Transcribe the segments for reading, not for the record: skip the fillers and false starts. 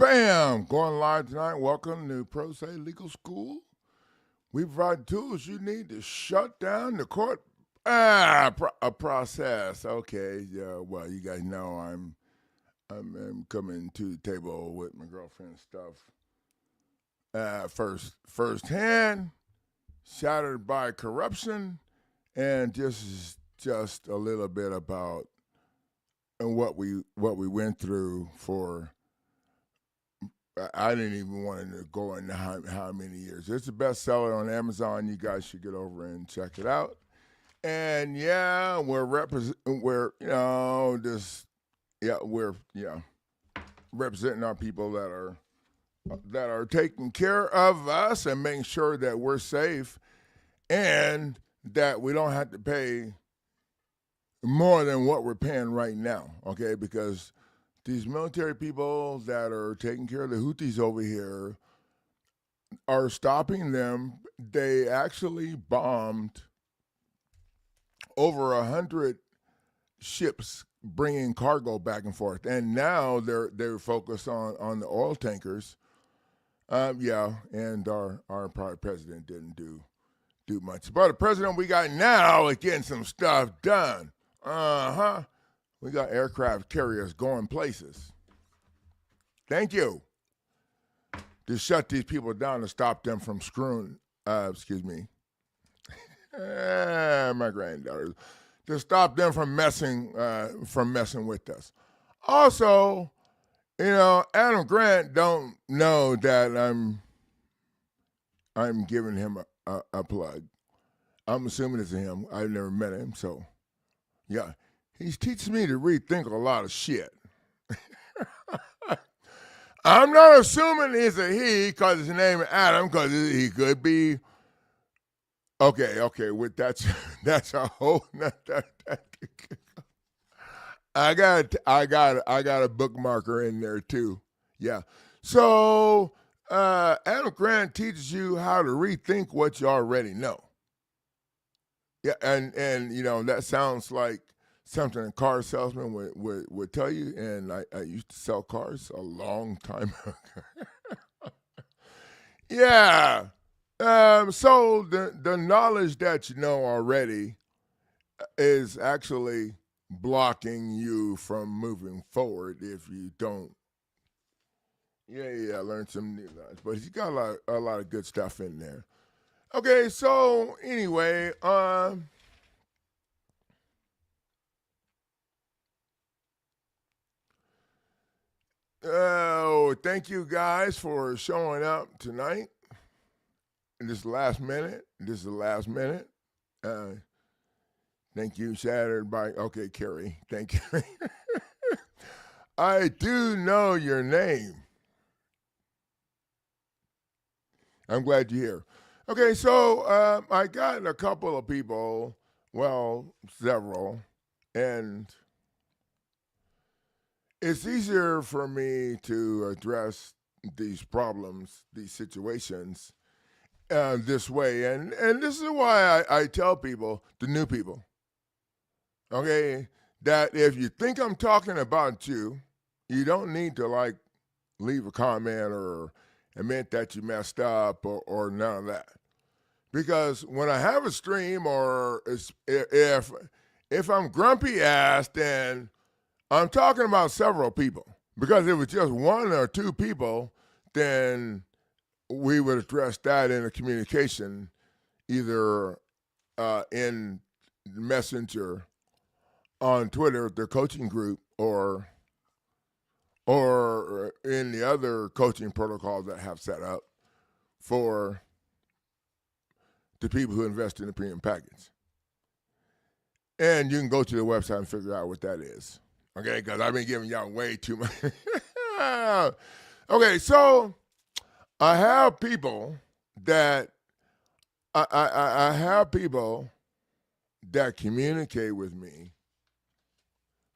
Bam! Going live tonight. Welcome to Pro Se Legal School. We provide tools you need to shut down the court process. Okay, yeah. Well, you guys know I'm coming to the table with my girlfriend stuff. Firsthand, shattered by corruption, and just a little bit about what we went through for. I didn't even want to go into how many years. It's a bestseller on Amazon. You guys should get over and check it out. And yeah, we're representing our people that are taking care of us and making sure that we're safe and that we don't have to pay more than what we're paying right now. Okay, because these military people that are taking care of the Houthis over here are stopping them. They actually bombed over 100 ships bringing cargo back and forth, and now they're focused on the oil tankers. And our prior president didn't do much, but the president we got now is getting some stuff done. We got aircraft carriers going places. Thank you. To shut these people down to stop them from screwing, my granddaughters, to stop them from messing with us. Also, Adam Grant don't know that I'm giving him a plug. I'm assuming it's him. I've never met him, so yeah. He's teaching me to rethink a lot of shit. I'm not assuming it's a he because his name is Adam, because he could be. Okay. With that's a whole. I got a bookmarker in there too. Yeah. So Adam Grant teaches you how to rethink what you already know. Yeah, and that sounds like something a car salesman would tell you, and I used to sell cars a long time ago. Yeah. So the knowledge that you know already is actually blocking you from moving forward if you don't. Learn some new knowledge. But he's got a lot of good stuff in there. Okay, so anyway, thank you guys for showing up tonight. This is the last minute. Thank you, Shattered by. Okay, Carrie. Thank you. I do know your name. I'm glad you're here. Okay, so I got a couple of people, well, several, and it's easier for me to address these problems, these situations, this way. And this is why I tell people, the new people, okay, that if you think I'm talking about you, you don't need to leave a comment or admit that you messed up or none of that. Because when I have a stream or if I'm grumpy ass, then I'm talking about several people. Because if it was just one or two people, then we would address that in a communication, either in Messenger, on Twitter, the coaching group, or in the other coaching protocols that I have set up for the people who invest in the premium package. And you can go to the website and figure out what that is. Okay, because I've been giving y'all way too much. Okay, so I have people that communicate with me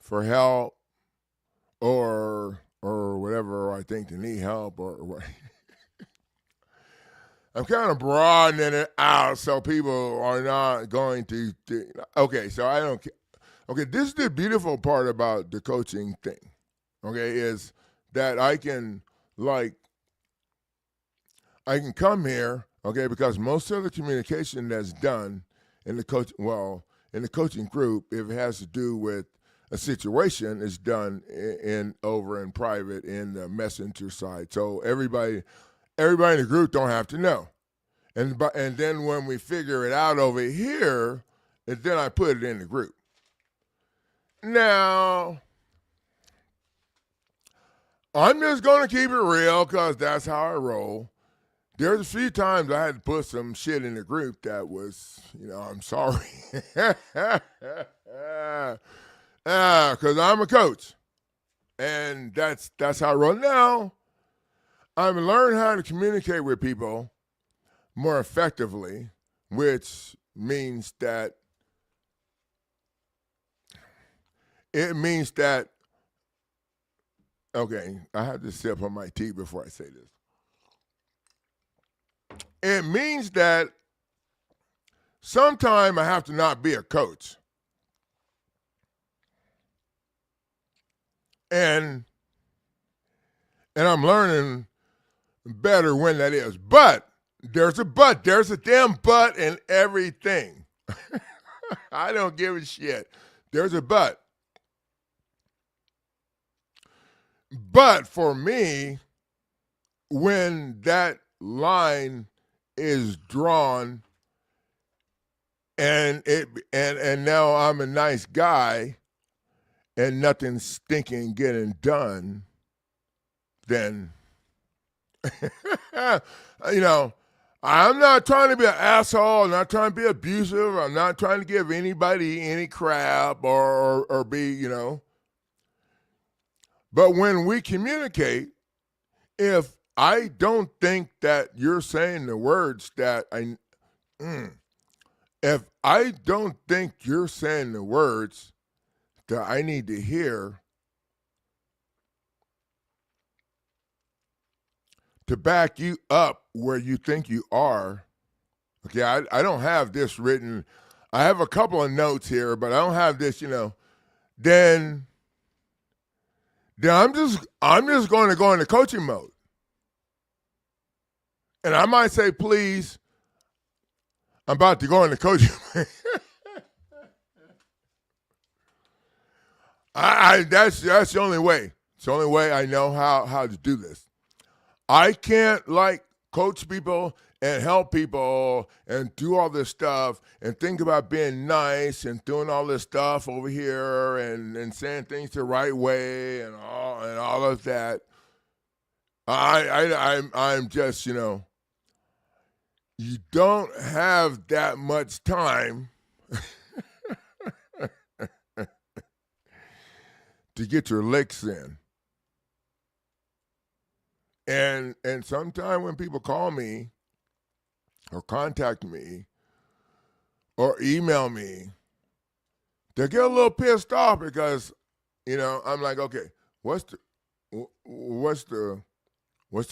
for help or whatever I think they need help or what. I'm kind of broadening it out so people are not going to okay, so I don't. Okay, this is the beautiful part about the coaching thing. Okay, is that I can like I can come here, okay, because most of the communication that's done in the in the coaching group, if it has to do with a situation, is done in over in private in the messenger side. So everybody in the group don't have to know. And then when we figure it out over here, and then I put it in the group. Now, I'm just going to keep it real because that's how I roll. There's a few times I had to put some shit in the group that was, I'm sorry. Because I'm a coach. And that's how I roll. Now, I'm learning how to communicate with people more effectively, which means that okay, I have to sip on my tea before I say this. It means that sometime I have to not be a coach. And I'm learning better when that is. But there's a but. There's a damn but in everything. I don't give a shit. There's a but. But for me, when that line is drawn and now I'm a nice guy and nothing's stinking getting done, then I'm not trying to be an asshole. I'm not trying to be abusive. I'm not trying to give anybody any crap or be, But when we communicate, if I don't think that you're saying the words that if I don't think you're saying the words that I need to hear to back you up where you think you are, okay, I don't have this written. I have a couple of notes here, but I don't have this, then I'm just going to go into coaching mode. And I might say, please, I'm about to go into coaching mode. That's the only way. It's the only way I know how to do this. I can't coach people and help people and do all this stuff and think about being nice and doing all this stuff over here and saying things the right way and all of that. I'm just, you don't have that much time to get your licks in. And sometimes when people call me or contact me or email me, they get a little pissed off because, I'm like, okay, what's the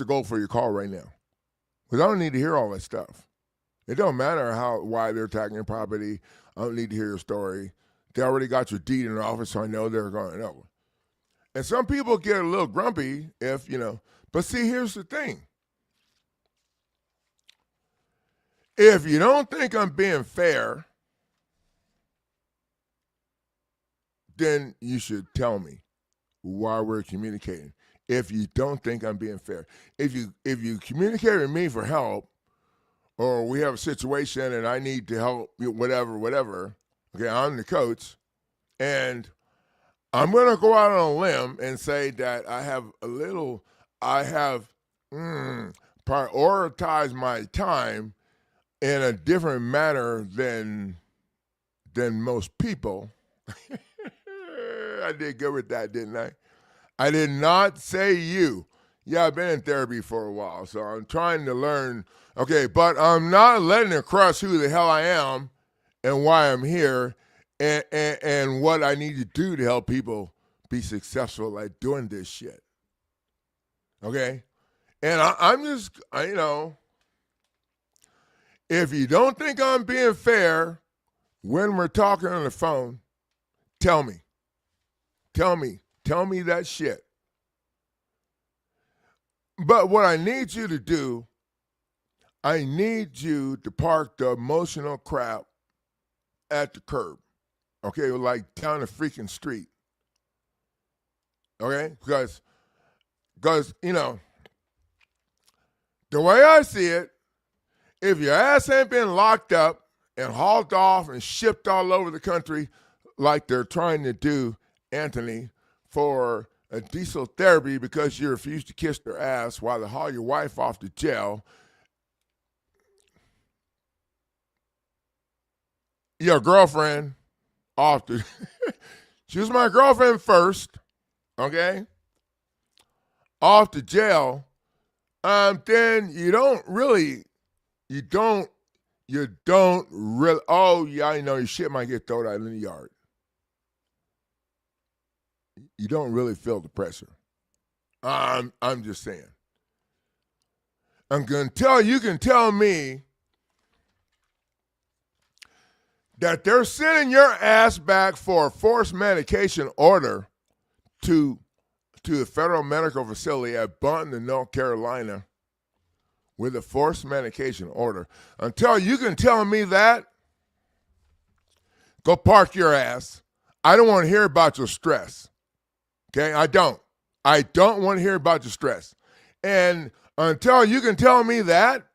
goal for your call right now? Because I don't need to hear all that stuff. It don't matter why they're attacking your property. I don't need to hear your story. They already got your deed in the office, so I know they're going to know. And some people get a little grumpy if, but see, here's the thing. If you don't think I'm being fair, then you should tell me while we're communicating. If you don't think I'm being fair. If you communicate with me for help, or we have a situation and I need to help, whatever, okay, I'm the coach, and I'm going to go out on a limb and say that I have prioritized my time in a different manner than most people. I did good with that, didn't I? I did not say you. Yeah, I've been in therapy for a while, so I'm trying to learn. Okay, but I'm not letting it crush who the hell I am and why I'm here and what I need to do to help people be successful at doing this shit. Okay? And I'm just, if you don't think I'm being fair when we're talking on the phone, tell me. Tell me that shit. But what I need you to do, I need you to park the emotional crap at the curb. Okay, like down the freaking street. Okay, because the way I see it, if your ass ain't been locked up and hauled off and shipped all over the country like they're trying to do, Anthony, for a diesel therapy because you refused to kiss their ass while they haul your wife off to jail, your girlfriend off to she was my girlfriend first, okay? Off to jail, then you don't really, oh yeah, I know your shit might get thrown out in the yard. You don't really feel the pressure. I'm just saying. You can tell me that they're sending your ass back for a forced medication order to the federal medical facility at Bunton, North Carolina, with a forced medication order. Until you can tell me that, go park your ass. I don't want to hear about your stress. Okay, I don't. I don't want to hear about your stress. And until you can tell me that,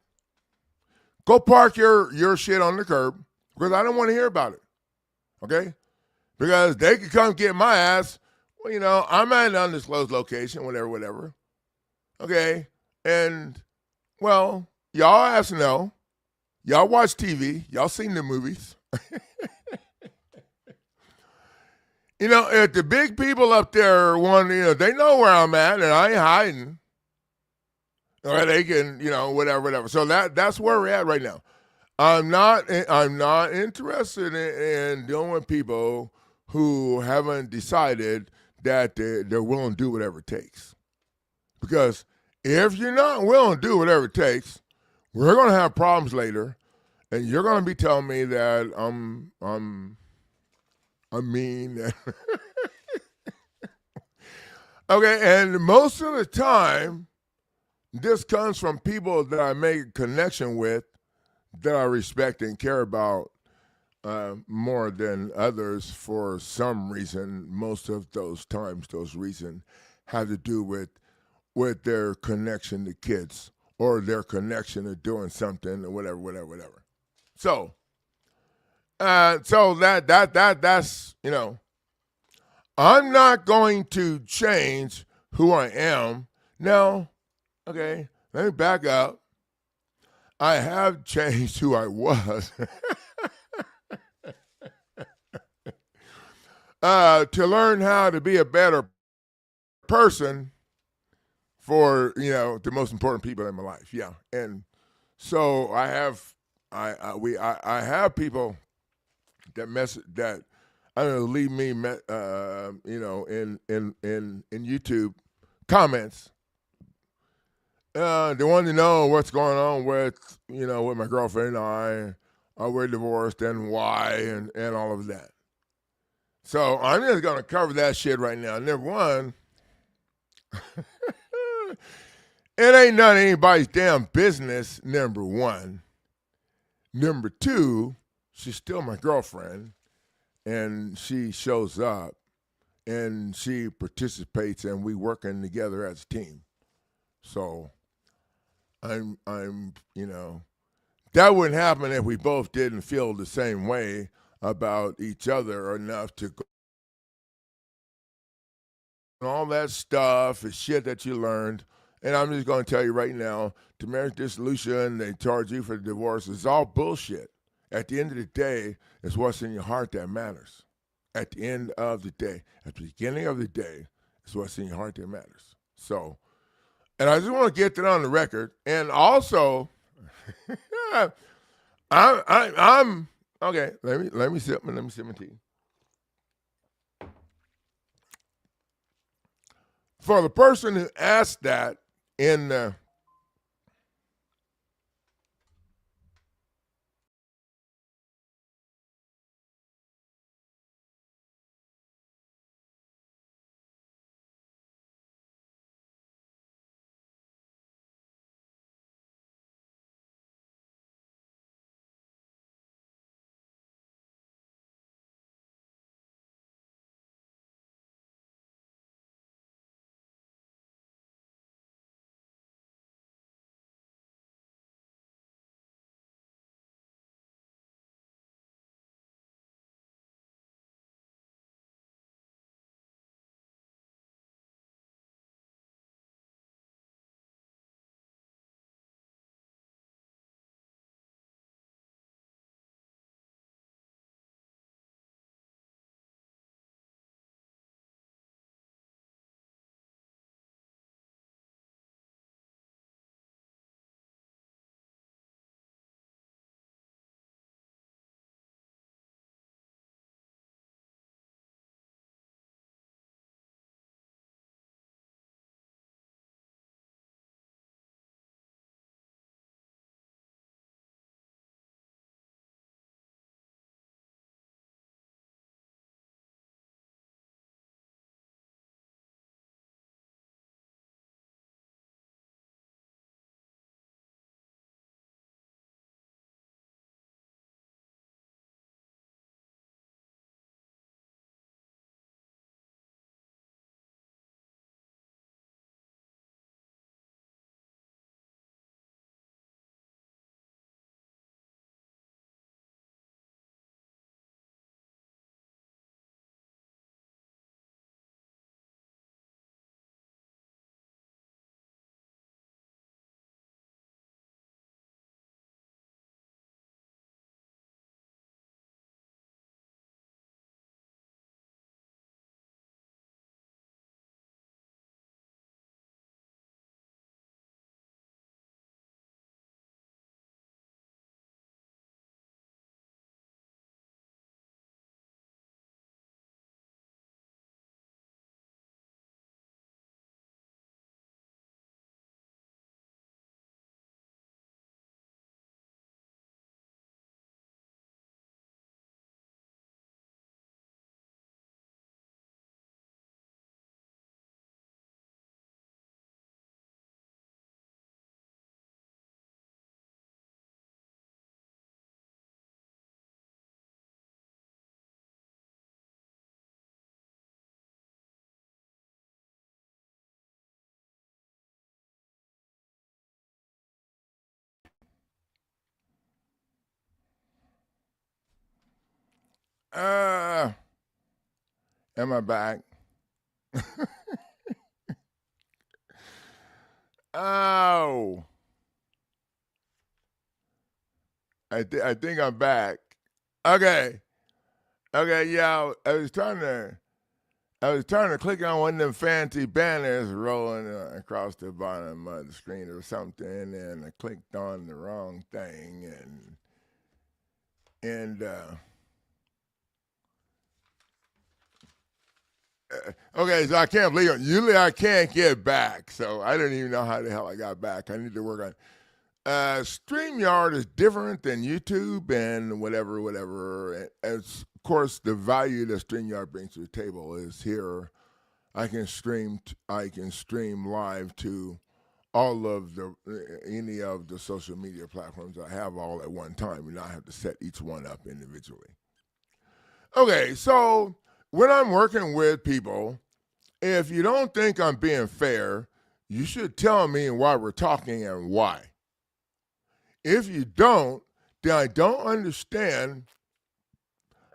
go park your shit on the curb because I don't want to hear about it. Okay? Because they could come get my ass. Well, I'm at an undisclosed location, whatever. Okay? And, well, y'all ass know. Y'all watch TV. Y'all seen the movies. If the big people up there they know where I'm at and I ain't hiding. Or they can, whatever. So that's where we're at right now. I'm not interested in dealing with people who haven't decided that they're willing to do whatever it takes. Because if you're not willing to do whatever it takes, we're going to have problems later, and you're going to be telling me that I'm mean. Okay, and most of the time, this comes from people that I make a connection with, that I respect and care about more than others for some reason. Most of those times, those reasons have to do with their connection to kids or their connection to doing something or whatever. So, that's I'm not going to change who I am. Now, okay, let me back up. I have changed who I was to learn how to be a better person for the most important people in my life. Yeah, and so I have I have people that I don't know leave me in YouTube comments. They want to know what's going on with with my girlfriend and I. Are we divorced and why and all of that. So I'm just gonna cover that shit right now. Number one, it ain't none of anybody's damn business. Number one. Number two, she's still my girlfriend, and she shows up, and she participates, and we working together as a team. So I'm that wouldn't happen if we both didn't feel the same way about each other enough to go all that stuff is shit that you learned. And I'm just going to tell you right now, to marriage dissolution, they charge you for the divorce. It's all bullshit. At the end of the day, it's what's in your heart that matters. At the end of the day, at the beginning of the day, it's what's in your heart that matters. So, and I just want to get that on the record. And also, I'm okay. Let me sip my tea. For the person who asked that in the Uh, am I back? Oh, I think I'm back. Okay, okay, yeah. I was trying to click on one of them fancy banners rolling across the bottom of the screen or something, and I clicked on the wrong thing, and okay, so I can't believe it. Usually I can't get back, so I don't even know how the hell I got back. I need to work on. StreamYard is different than YouTube and whatever. And as of course, the value that StreamYard brings to the table is here. I can stream live to all of the any of the social media platforms I have all at one time, and not have to set each one up individually. Okay, so when I'm working with people, if you don't think I'm being fair, you should tell me why we're talking and why. If you don't, then I don't understand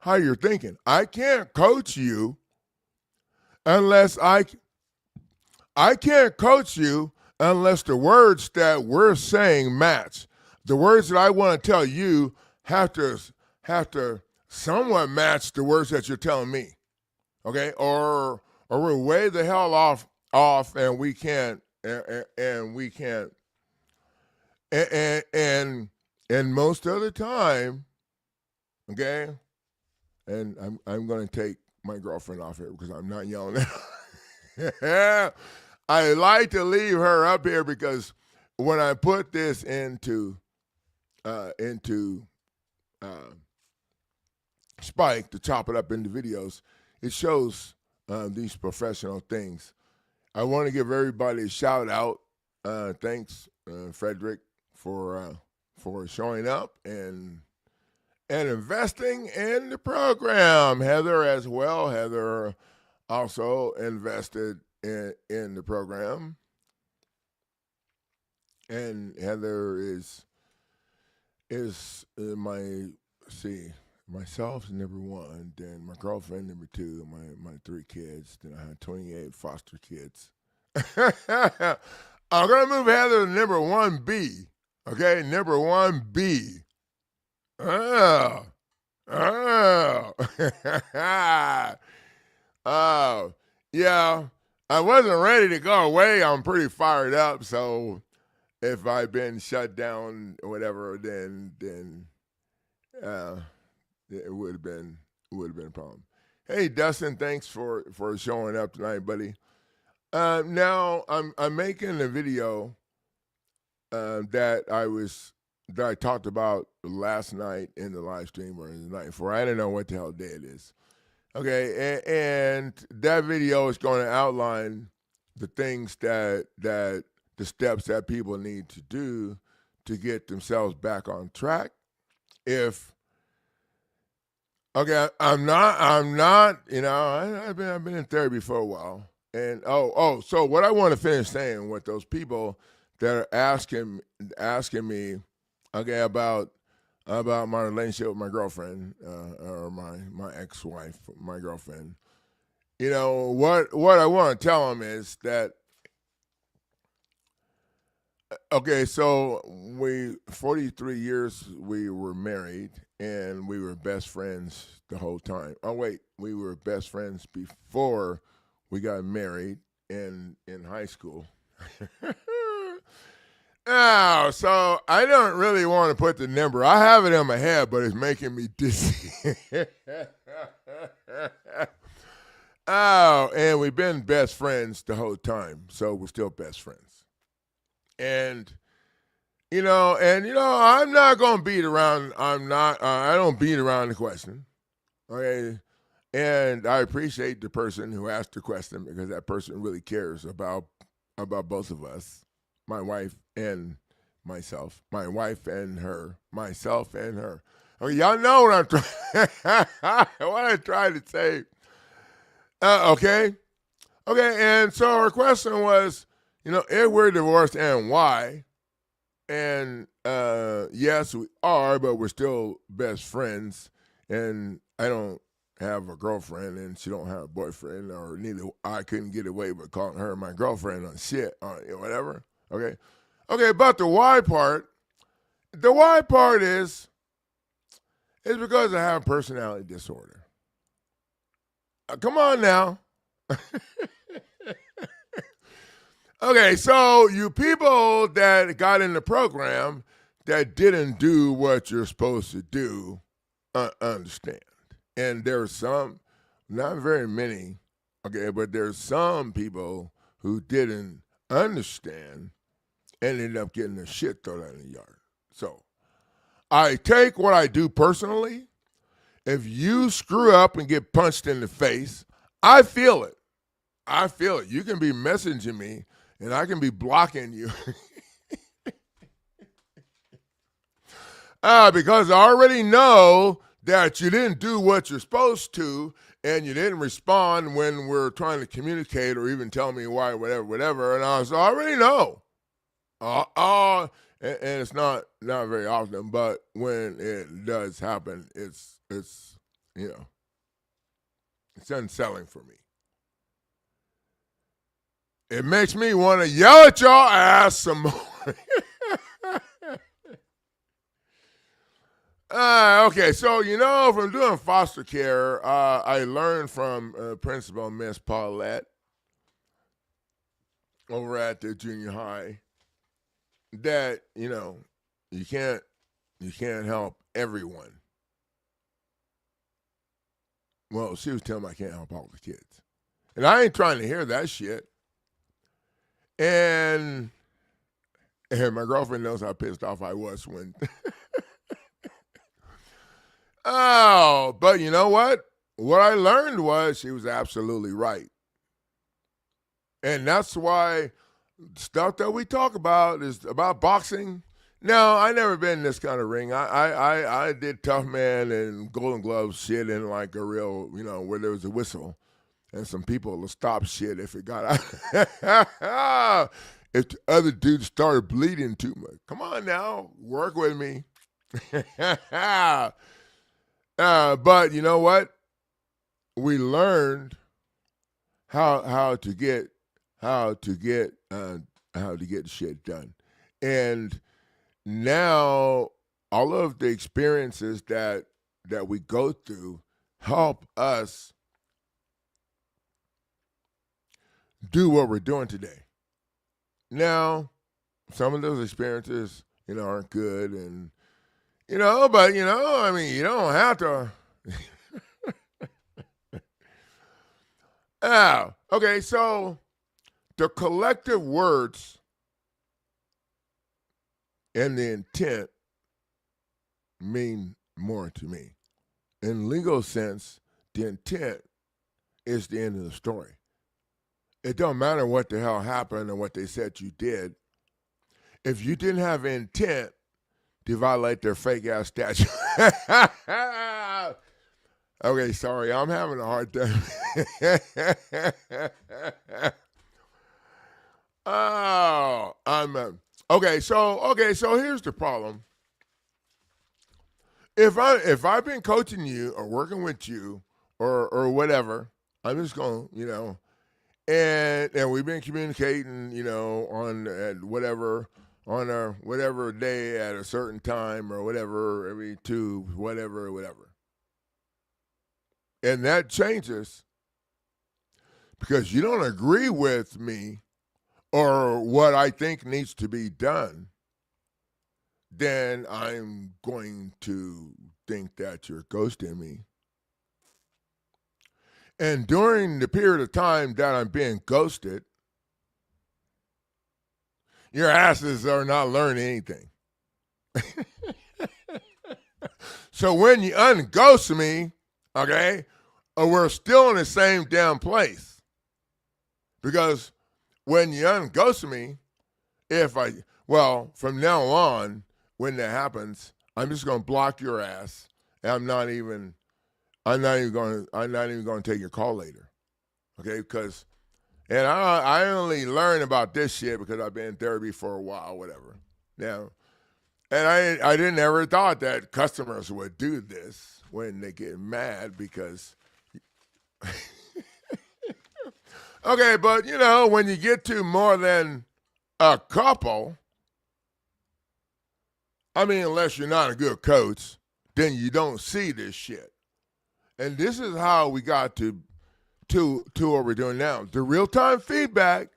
how you're thinking. I can't coach you unless I can't coach you unless the words that we're saying match. The words that I want to tell you have to somewhat match the words that you're telling me. Okay? Or we're way the hell off and we can't and we can't and most of the time, okay, and I'm gonna take my girlfriend off here because I'm not yelling at her. I like to leave her up here because when I put this into Spike to chop it up into videos, it shows these professional things. I want to give everybody a shout out. Thanks, Frederick, for showing up and investing in the program. Heather as well. Heather also invested in the program, and Heather is my see myself number one, then my girlfriend number two, my three kids, then I had 28 foster kids. I'm gonna move Heather to number one B. Okay, number one B. Oh, oh, oh, yeah. I wasn't ready to go away. I'm pretty fired up. So if I've been shut down or whatever, then uh, it would have been a problem. Hey, Dustin, thanks for showing up tonight, buddy. Now I'm making a video that I talked about last night in the live stream or the night before. I don't know what the hell day it is. Okay, and that video is going to outline the things that the steps that people need to do to get themselves back on track. If okay, I'm not. I've been in therapy for a while, and so what I want to finish saying with those people that are asking me, okay, about my relationship with my girlfriend or my ex-wife, my girlfriend. What I want to tell them is that okay, so we 43 years we were married and we were best friends the whole time. Oh wait, we were best friends before we got married in high school. Oh, so I don't really want to put the number. I have it in my head, but it's making me dizzy. Oh, and we've been best friends the whole time, so we're still best friends. And I'm not gonna beat around. I'm not. I don't beat around the question. Okay, and I appreciate the person who asked the question because that person really cares about both of us, my wife and myself, my wife and her, myself and her. Okay, y'all know what I'm trying. What I'm trying to say. Okay, and so her question was, if we're divorced and why? And yes, we are, but we're still best friends. And I don't have a girlfriend and she don't have a boyfriend, or neither I couldn't get away with calling her my girlfriend on shit or whatever. Okay. Okay, but the why part is because I have personality disorder. Come on now. Okay, so you people that got in the program that didn't do what you're supposed to do, understand. And there's some, not very many, okay, but there's some people who didn't understand and ended up getting their shit thrown out in the yard. So I take what I do personally. If you screw up and get punched in the face, I feel it. I feel it. You can be messaging me and I can be blocking you. Because I already know that you didn't do what you're supposed to and you didn't respond when we're trying to communicate or even tell me why, whatever. And I already know. And it's not very often, but when it does happen, it's it's unsettling for me. It makes me want to yell at y'all ass some more. Okay, so from doing foster care, I learned from Principal Miss Paulette over at the junior high that you can't help everyone. Well, she was telling me I can't help all the kids, and I ain't trying to hear that shit. And my girlfriend knows how pissed off I was when. Oh, but you know what? What I learned was she was absolutely right. And that's why stuff that we talk about is about boxing. No, I never been in this kind of ring. I did Tough Man and Golden Gloves shit in like a real, where there was a whistle and some people will stop shit if it got out. If the other dude started bleeding too much. Come on now, work with me. But you know what? We learned how to get the shit done, and now all of the experiences that we go through help us do what we're doing today. Now, some of those experiences, aren't good, and but I mean, you don't have to. Okay, so the collective words and the intent mean more to me. In legal sense, the intent is the end of the story. It don't matter what the hell happened or what they said you did. If you didn't have intent to violate their fake ass statute. Okay, sorry, I'm having a hard time. Okay. So here's the problem. If I've been coaching you or working with you or whatever, I'm just going, and we've been communicating, on at whatever on a whatever day at a certain time or whatever every two whatever. And that changes because you don't agree with me or what I think needs to be done, then I'm going to think that you're ghosting me. And during the period of time that I'm being ghosted, your asses are not learning anything. So when you unghost me, okay, we're still in the same damn place. Because when you unghost me, from now on, when that happens, I'm just going to block your ass, and I'm not even going to take your call later, okay? And I only learned about this shit because I've been in therapy for a while, whatever. Now, and I didn't ever thought that customers would do this when they get mad because Okay, but when you get to more than a couple, I mean, unless you're not a good coach, then you don't see this shit. And this is how we got to what we're doing now. The real time feedback,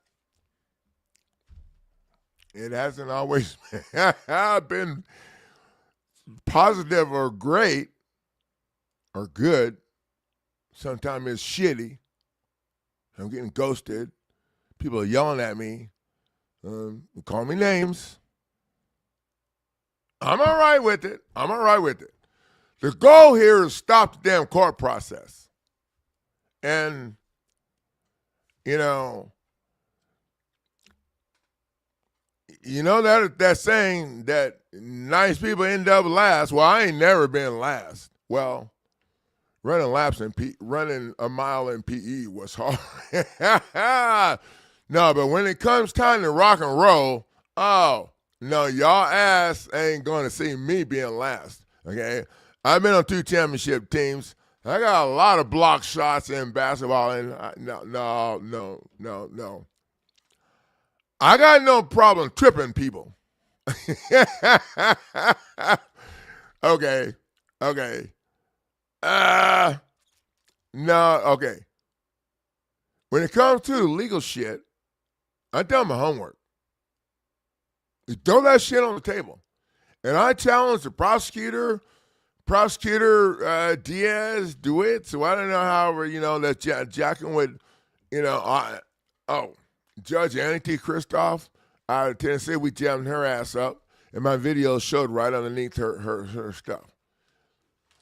it hasn't always been positive or great or good. Sometimes it's shitty. I'm getting ghosted. People are yelling at me. Call me names. I'm all right with it. The goal here is stop the damn court process. And, that saying that nice people end up last. Well, I ain't never been last. Well, running a mile in PE was hard. No, but when it comes time to rock and roll, oh no, y'all ass ain't gonna see me being last. Okay, I've been on 2 championship teams. I got a lot of block shots in basketball, and no. I got no problem tripping people. Okay. No, okay. When it comes to legal shit, I done my homework. You throw that shit on the table. And I challenge the prosecutor Diaz, DeWitt, so I don't know however, that jacking with, Judge Annie T. Christoph out of Tennessee, we jammed her ass up, and my video showed right underneath her stuff.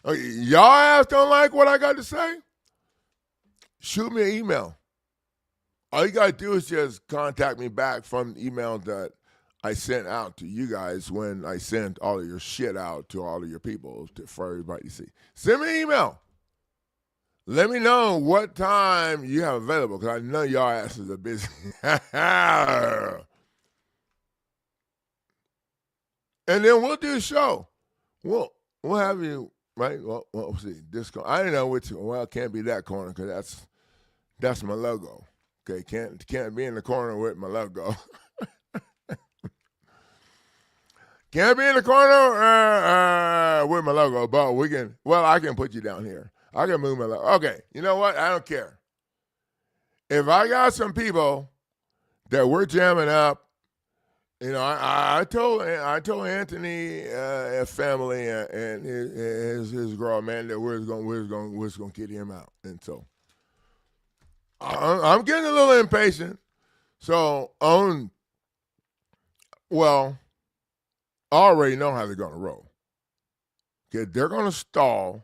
Okay, y'all ass don't like what I got to say? Shoot me an email. All you got to do is just contact me back from the email that I sent out to you guys when I sent all of your shit out to all of your people for everybody to see. Send me an email. Let me know what time you have available, because I know y'all asses are busy. And then we'll do a show. We'll have you, right? Well, we'll see. This I don't know which. Well, it can't be that corner, because that's my logo. Okay, can't be in the corner with my logo. Can't be in the corner with my logo, but we can. Well, I can put you down here. I can move my logo. Okay, you know what? I don't care. If I got some people that we're jamming up, I told Anthony family and his girl, man, that we're gonna get him out, and so I'm getting a little impatient. So I already know how they're gonna roll. Okay, they're gonna stall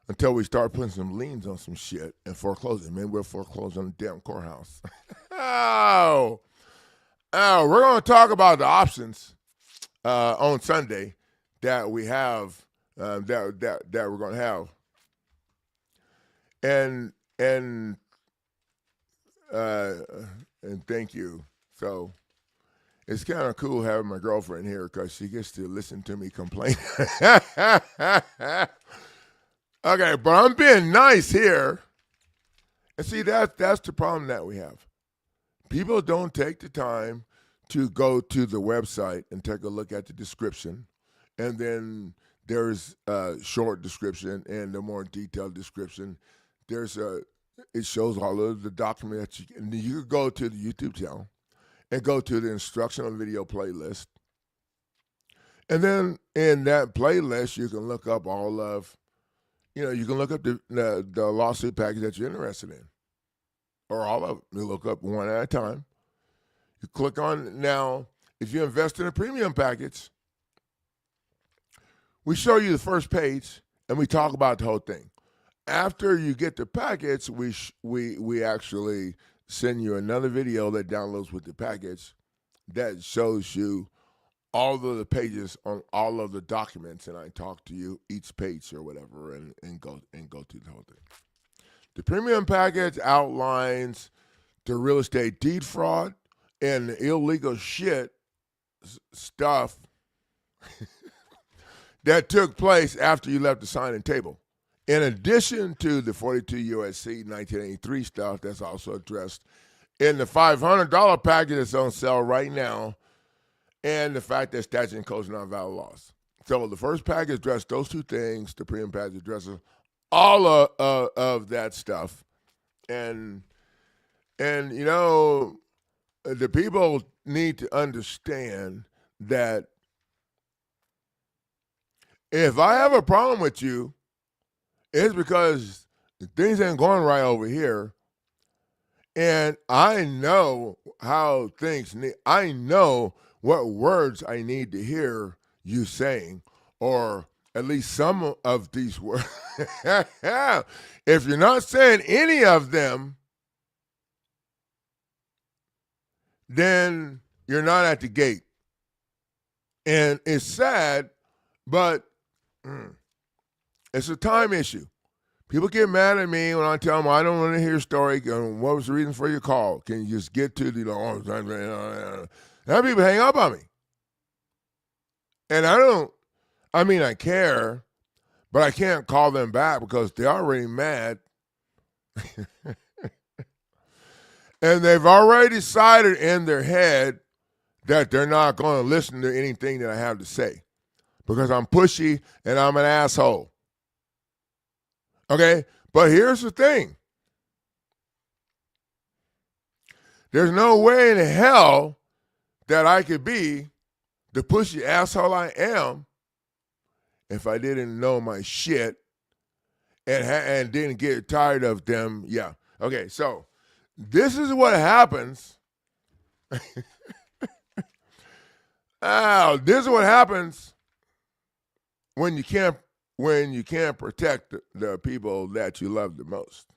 until we start putting some liens on some shit and foreclosing. Man, we're foreclosing on the damn courthouse. We're going to talk about the options on Sunday that we have, that we're going to have. And thank you. So it's kind of cool having my girlfriend here, because she gets to listen to me complain. Okay, but I'm being nice here. And see, that's the problem that we have. People don't take the time to go to the website and take a look at the description. And then there's a short description and a more detailed description. It shows all of the documents. You could go to the YouTube channel and go to the instructional video playlist. And then in that playlist, you can look up all of, you can look up the lawsuit package that you're interested in, or all of it. You look up one at a time. You click on, now, if you invest in a premium package, we show you the first page, and we talk about the whole thing. After you get the package, we actually send you another video that downloads with the package that shows you all of the pages on all of the documents, and I talk to you each page or whatever, and go through the whole thing. The premium package outlines the real estate deed fraud and the illegal stuff that took place after you left the signing table. In addition to the 42 USC 1983 stuff that's also addressed in the $500 package that's on sale right now, and the fact that statute and codes are not valid laws. So the first package addressed those two things. The premium package addresses all of that stuff. And you know, the people need to understand that if I have a problem with you, it's because things ain't going right over here. And I know how things need, I know what words I need to hear you saying, or at least some of these words. If you're not saying any of them, then you're not at the gate. And it's sad, but it's a time issue. People get mad at me when I tell them I don't want to hear your story. What was the reason for your call? Can you just get to the now people hang up on me. And I care, but I can't call them back because they're already mad. And they've already decided in their head that they're not going to listen to anything that I have to say because I'm pushy and I'm an asshole. Okay? But here's the thing. There's no way in hell that I could be the pushy asshole I am if I didn't know my shit and didn't get tired of them. Yeah. Okay, so this is what happens. This is what happens when you can't protect the people that you love the most.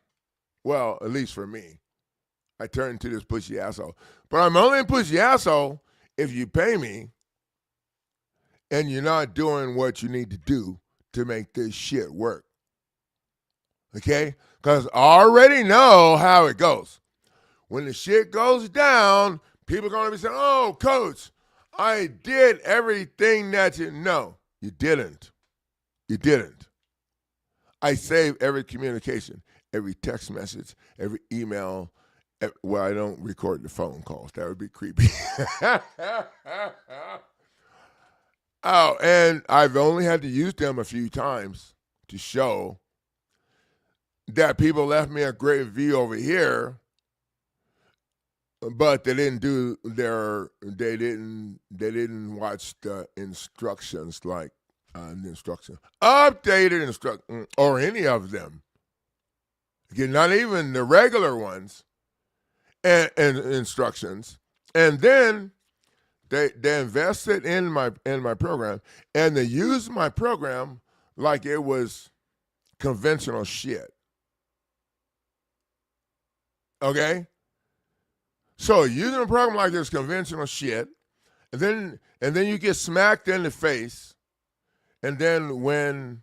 Well, at least for me. I turn into this pushy asshole. But I'm only a pushy asshole if you pay me and you're not doing what you need to do to make this shit work. Okay? Because I already know how it goes. When the shit goes down, people are going to be saying, oh, coach, I did everything that you know. You didn't. You didn't. I save every communication, every text message, every email. Well, I don't record the phone calls. That would be creepy. Oh, and I've only had to use them a few times to show that people left me a great review over here, but they didn't watch the instructions, like updated instruction, or any of them. Again, not even the regular ones and instructions. And then they invested in my program, and they used my program like it was conventional shit. Okay? So using a program like this conventional shit, and then you get smacked in the face, and then when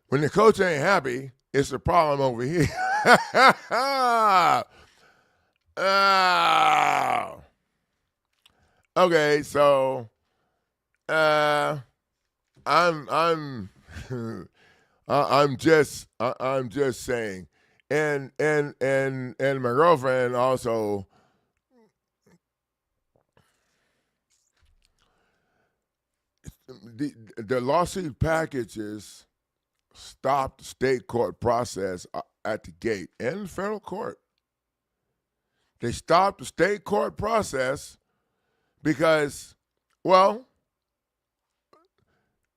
the coach ain't happy, it's a problem over here. Okay, so I'm just saying, and my girlfriend also. The lawsuit packages stopped the state court process at the gate and the federal court. They stopped the state court process because, well,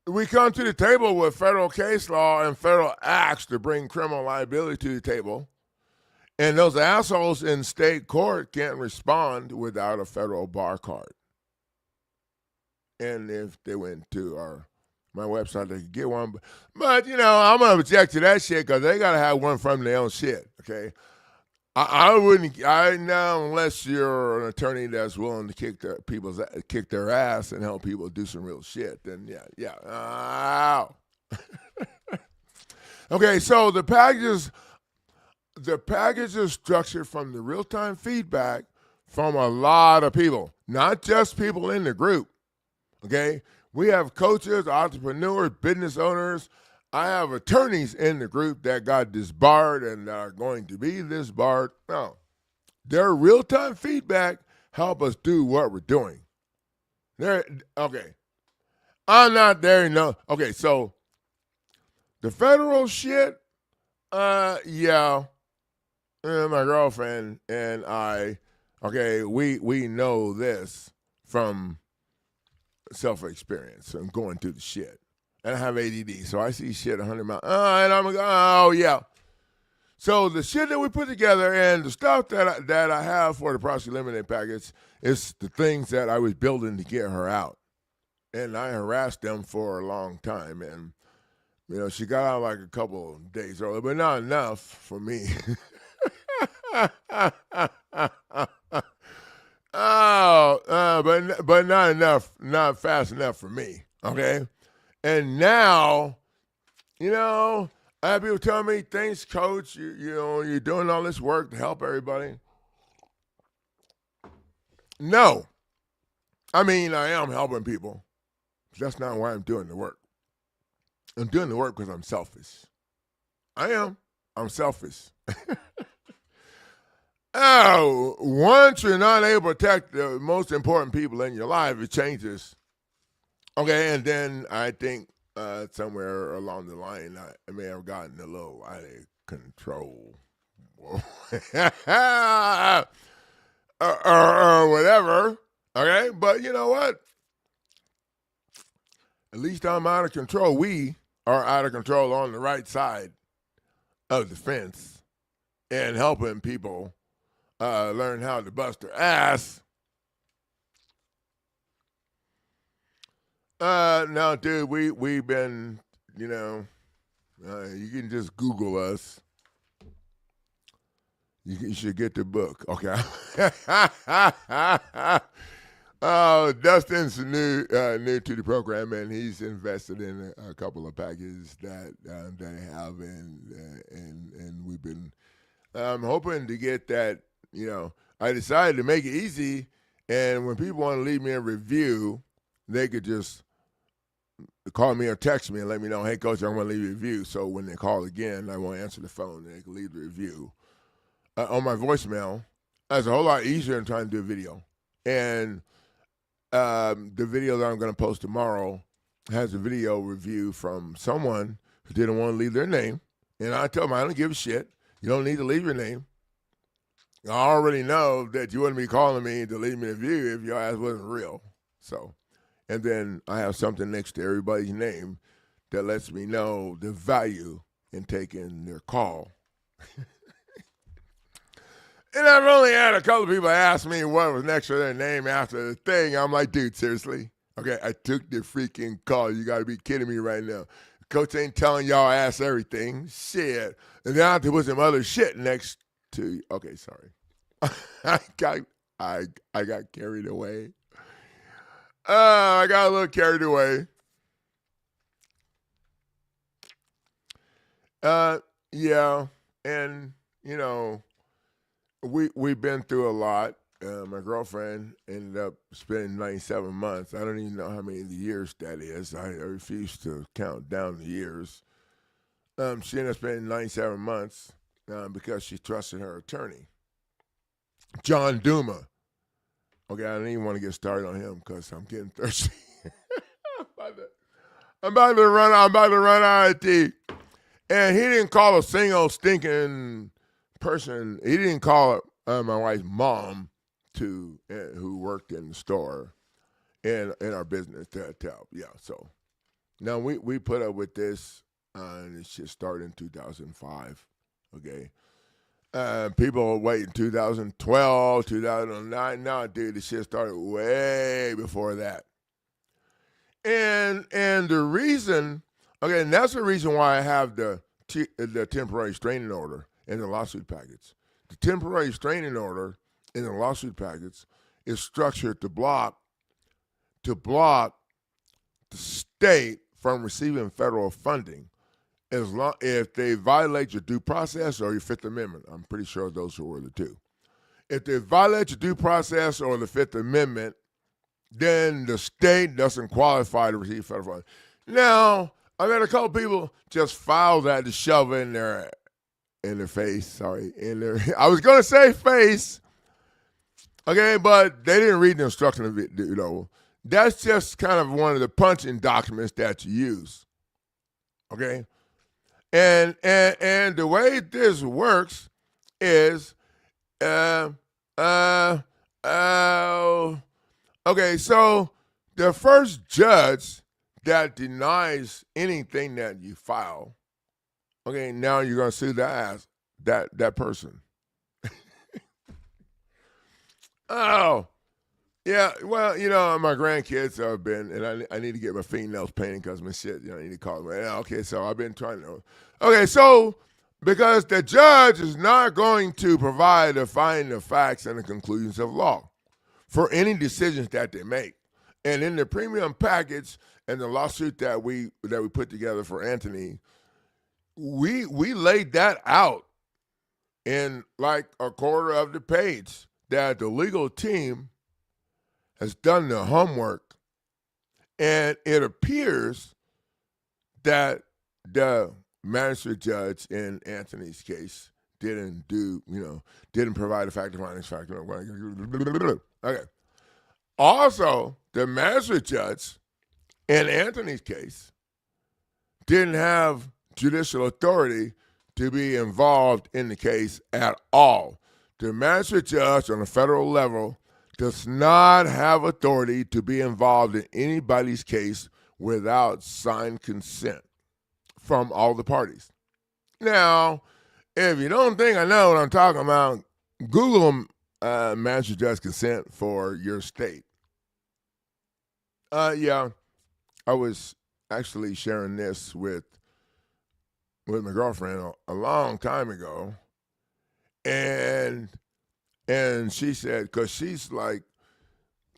we come to the table with federal case law and federal acts to bring criminal liability to the table, and those assholes in state court can't respond without a federal bar card. And if they went to my website, they could get one. But I'm going to object to that shit because they got to have one from their own shit, okay? I wouldn't, unless you're an attorney that's willing to kick their ass and help people do some real shit, then yeah. Okay, so the package is structured from the real-time feedback from a lot of people, not just people in the group. Okay, We have coaches, entrepreneurs, business owners. I have attorneys in the group that got disbarred and are going to be disbarred. No, their real-time feedback help us do what we're doing. Okay. I'm not there, Okay, so the federal shit, yeah. My girlfriend and I, okay, we know this from self-experience and going through the shit. And I have ADD, so I see shit 100 miles. And I'm like, oh, yeah. So the shit that we put together and the stuff that I have for the prosecutor eliminated package is the things that I was building to get her out. And I harassed them for a long time. And, she got out like a couple of days early, but not enough for me. But not enough, not fast enough for me, okay? And now, I have people tell me, thanks, coach, you're doing all this work to help everybody. No. I mean, I am helping people. That's not why I'm doing the work. I'm doing the work because I'm selfish. I am. I'm selfish. Once you're not able to protect the most important people in your life, it changes. Okay, and then I think somewhere along the line, I may have gotten a little out of control. or whatever. Okay, but you know what? At least I'm out of control. We are out of control on the right side of the fence and helping people learn how to bust their ass. No, dude, we've been, you can just Google us. You should get the book, okay? Oh, Dustin's new to the program, and he's invested in a couple of packages that I have, and we've been hoping to get that. I decided to make it easy, and when people want to leave me a review, they could just call me or text me and let me know, hey, Coach, I want to leave a review. So when they call again, I won't answer the phone, and they can leave the review on my voicemail. That's a whole lot easier than trying to do a video. And the video that I'm going to post tomorrow has a video review from someone who didn't want to leave their name. And I tell them, I don't give a shit. You don't need to leave your name. I already know that you wouldn't be calling me to leave me a review if your ass wasn't real. So, and then I have something next to everybody's name that lets me know the value in taking their call. And I've only had a couple of people ask me what was next to their name after the thing. I'm like, dude, seriously? Okay, I took the freaking call. You got to be kidding me right now. Coach ain't telling y'all ass everything. Shit. And then I have to put some other shit next to. Okay, sorry. I got carried away. I got a little carried away. Yeah, and we've been through a lot. My girlfriend ended up spending 97 months. I don't even know how many years that is. I refuse to count down the years. She ended up spending 97 months because she trusted her attorney, John Duma. Okay, I don't even want to get started on him because I'm getting thirsty. I'm about to run out of tea. And he didn't call a single stinking person. He didn't call my wife's mom who worked in the store in our business to help. Yeah, so now we put up with this, and it should start in 2005. Okay, people wait in 2012, 2009. No, dude, the shit started way before that. And the reason, okay, and that's the reason why I have the temporary restraining order in the lawsuit package. The temporary restraining order in the lawsuit package is structured to block the state from receiving federal funding if they violate your due process or your Fifth Amendment. I'm pretty sure those were the two. If they violate your due process or the Fifth Amendment, then the state doesn't qualify to receive federal funds. Now, I've had a couple people just file that to shove in their face. Sorry, in their. I was gonna say face, okay, but they didn't read the instruction. That's just kind of one of the punching documents that you use. Okay, and the way this works is, uh, uh, uh, okay, so the first judge that denies anything that you file, okay, now you're gonna sue that person. Oh, yeah. Well, my grandkids have been, and I need to get my fingernails painted because my shit, I need to call them. Yeah, okay, so I've been trying to. Okay, so because the judge is not going to provide or find the facts and the conclusions of law for any decisions that they make. And in the premium package and the lawsuit that we put together for Anthony, we laid that out in like a quarter of the page that the legal team has done the homework, and it appears that the magistrate judge in Anthony's case didn't provide a fact findings factor. Okay. Also, the magistrate judge in Anthony's case didn't have judicial authority to be involved in the case at all. The magistrate judge on a federal level does not have authority to be involved in anybody's case without signed consent from all the parties. Now, if you don't think I know what I'm talking about, Google magistrate judge consent for your state. Yeah, I was actually sharing this with my girlfriend a long time ago, and she said, because she's like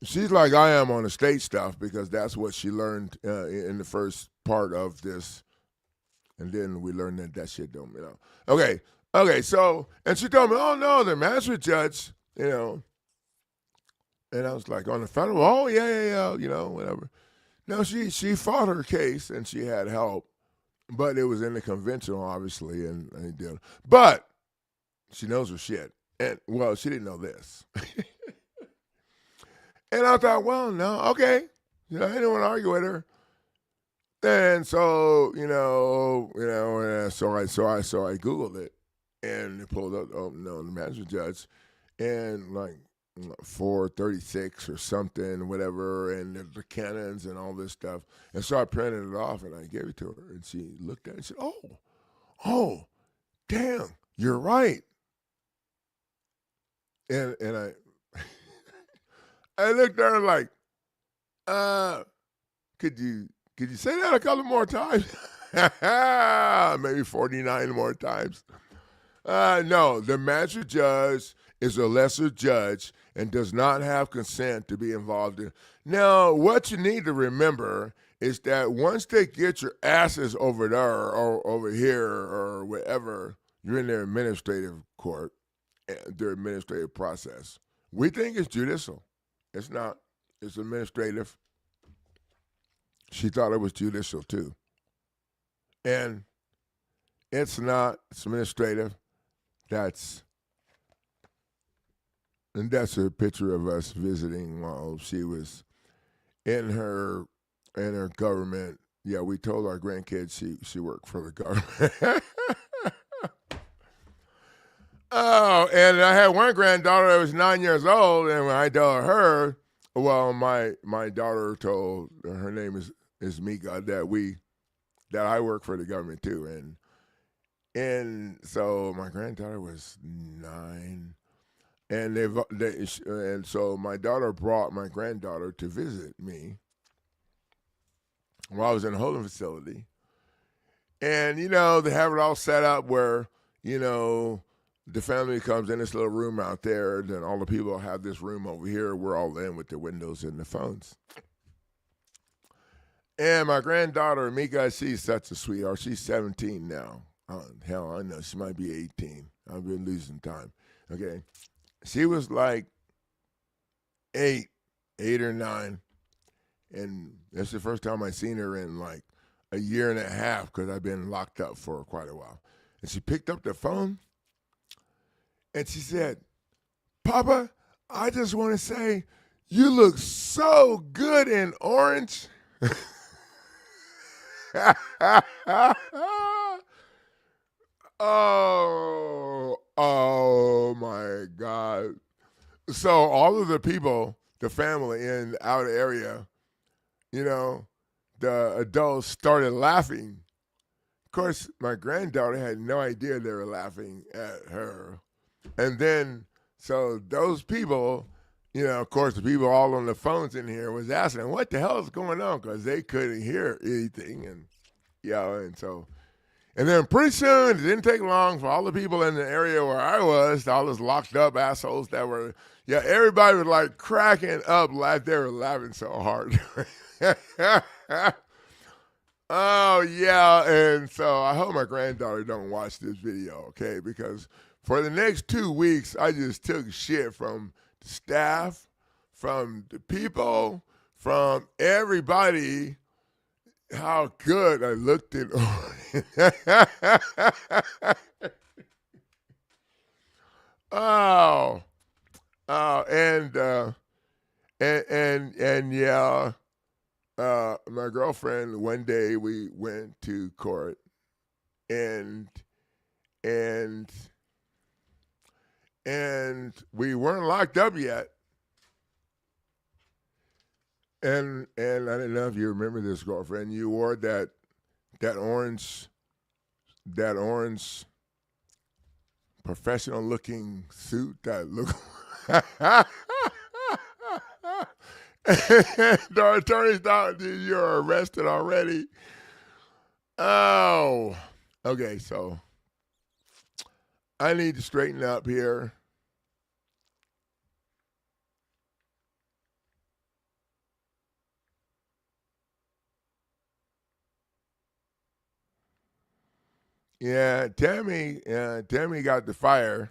I am on the state stuff, because that's what she learned in the first part of this, and then we learned that shit don't, Okay, so, and she told me, oh no, the magistrate judge, and I was like, on the federal, oh yeah, whatever. No, she fought her case and she had help, but it was in the conventional, obviously, and he did. But she knows her shit. And, well, she didn't know this. And I thought, well, no, okay. I didn't want to argue with her. And so, so I Googled it and it pulled up, the magistrate judge, and like 436 or something, whatever, and the canons and all this stuff. And so I printed it off and I gave it to her, and she looked at it and said, oh, damn, you're right. And I looked at her like, could you say that a couple more times? Maybe 49 more times. No, the magistrate judge is a lesser judge and does not have consent to be involved in. Now, what you need to remember is that once they get your asses over there or over here or wherever, you're in their administrative court, their administrative process. We think it's judicial. It's not. It's administrative. She thought it was judicial too. And it's not. It's administrative. That's a picture of us visiting while she was in her government. Yeah, we told our grandkids she worked for the government. Oh, and I had one granddaughter that was 9 years old, and when I told her, well, my daughter told, her name is Mika, that I work for the government too, and so my granddaughter was 9. And so my daughter brought my granddaughter to visit me while I was in a holding facility. And, they have it all set up where, the family comes in this little room out there, then all the people have this room over here. We're all in with the windows and the phones. And my granddaughter, Mika, she's such a sweetheart. She's 17 now. Oh, hell, I know. She might be 18. I've been losing time. Okay. She was like 8 8 or 9, and that's the first time I seen her in like a year and a half because I've been locked up for quite a while. And she picked up the phone and she said, "Papa, I just want to say you look so good in orange." Oh my God. So all of the people, the family in the outer area, you know, the adults started laughing. Of course, my granddaughter had no idea they were laughing at her. And then, so those people, of course, the people all on the phones in here was asking, what the hell is going on? Because they couldn't hear anything. And, and so, and then pretty soon, it didn't take long for all the people in the area where I was, all those locked up assholes that were, everybody was like cracking up, like they were laughing so hard. Oh, yeah. And so I hope my granddaughter don't watch this video, okay? Because for the next 2 weeks, I just took shit from the staff, from the people, from everybody, how good I looked in Oh, and yeah, my girlfriend, one day we went to court, and and and we weren't locked up yet. And I don't know if you remember this, girlfriend. You wore that orange professional looking suit that looked. The attorney thought you're arrested already. Oh, okay. So I need to straighten up here. Yeah, Tammy got the fire,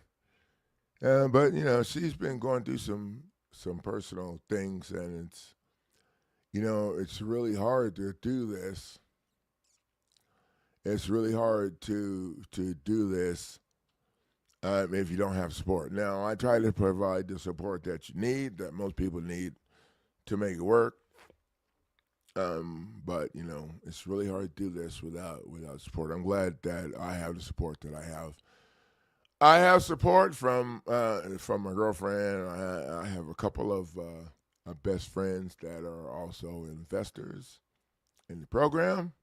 but she's been going through some personal things, and it's really hard to do this. It's really hard to do this if you don't have support. Now, I try to provide the support that you need, that most people need to make it work. But it's really hard to do this without support. I'm glad that I have the support that I have. I have support from my girlfriend. I have a couple of best friends that are also investors in the program.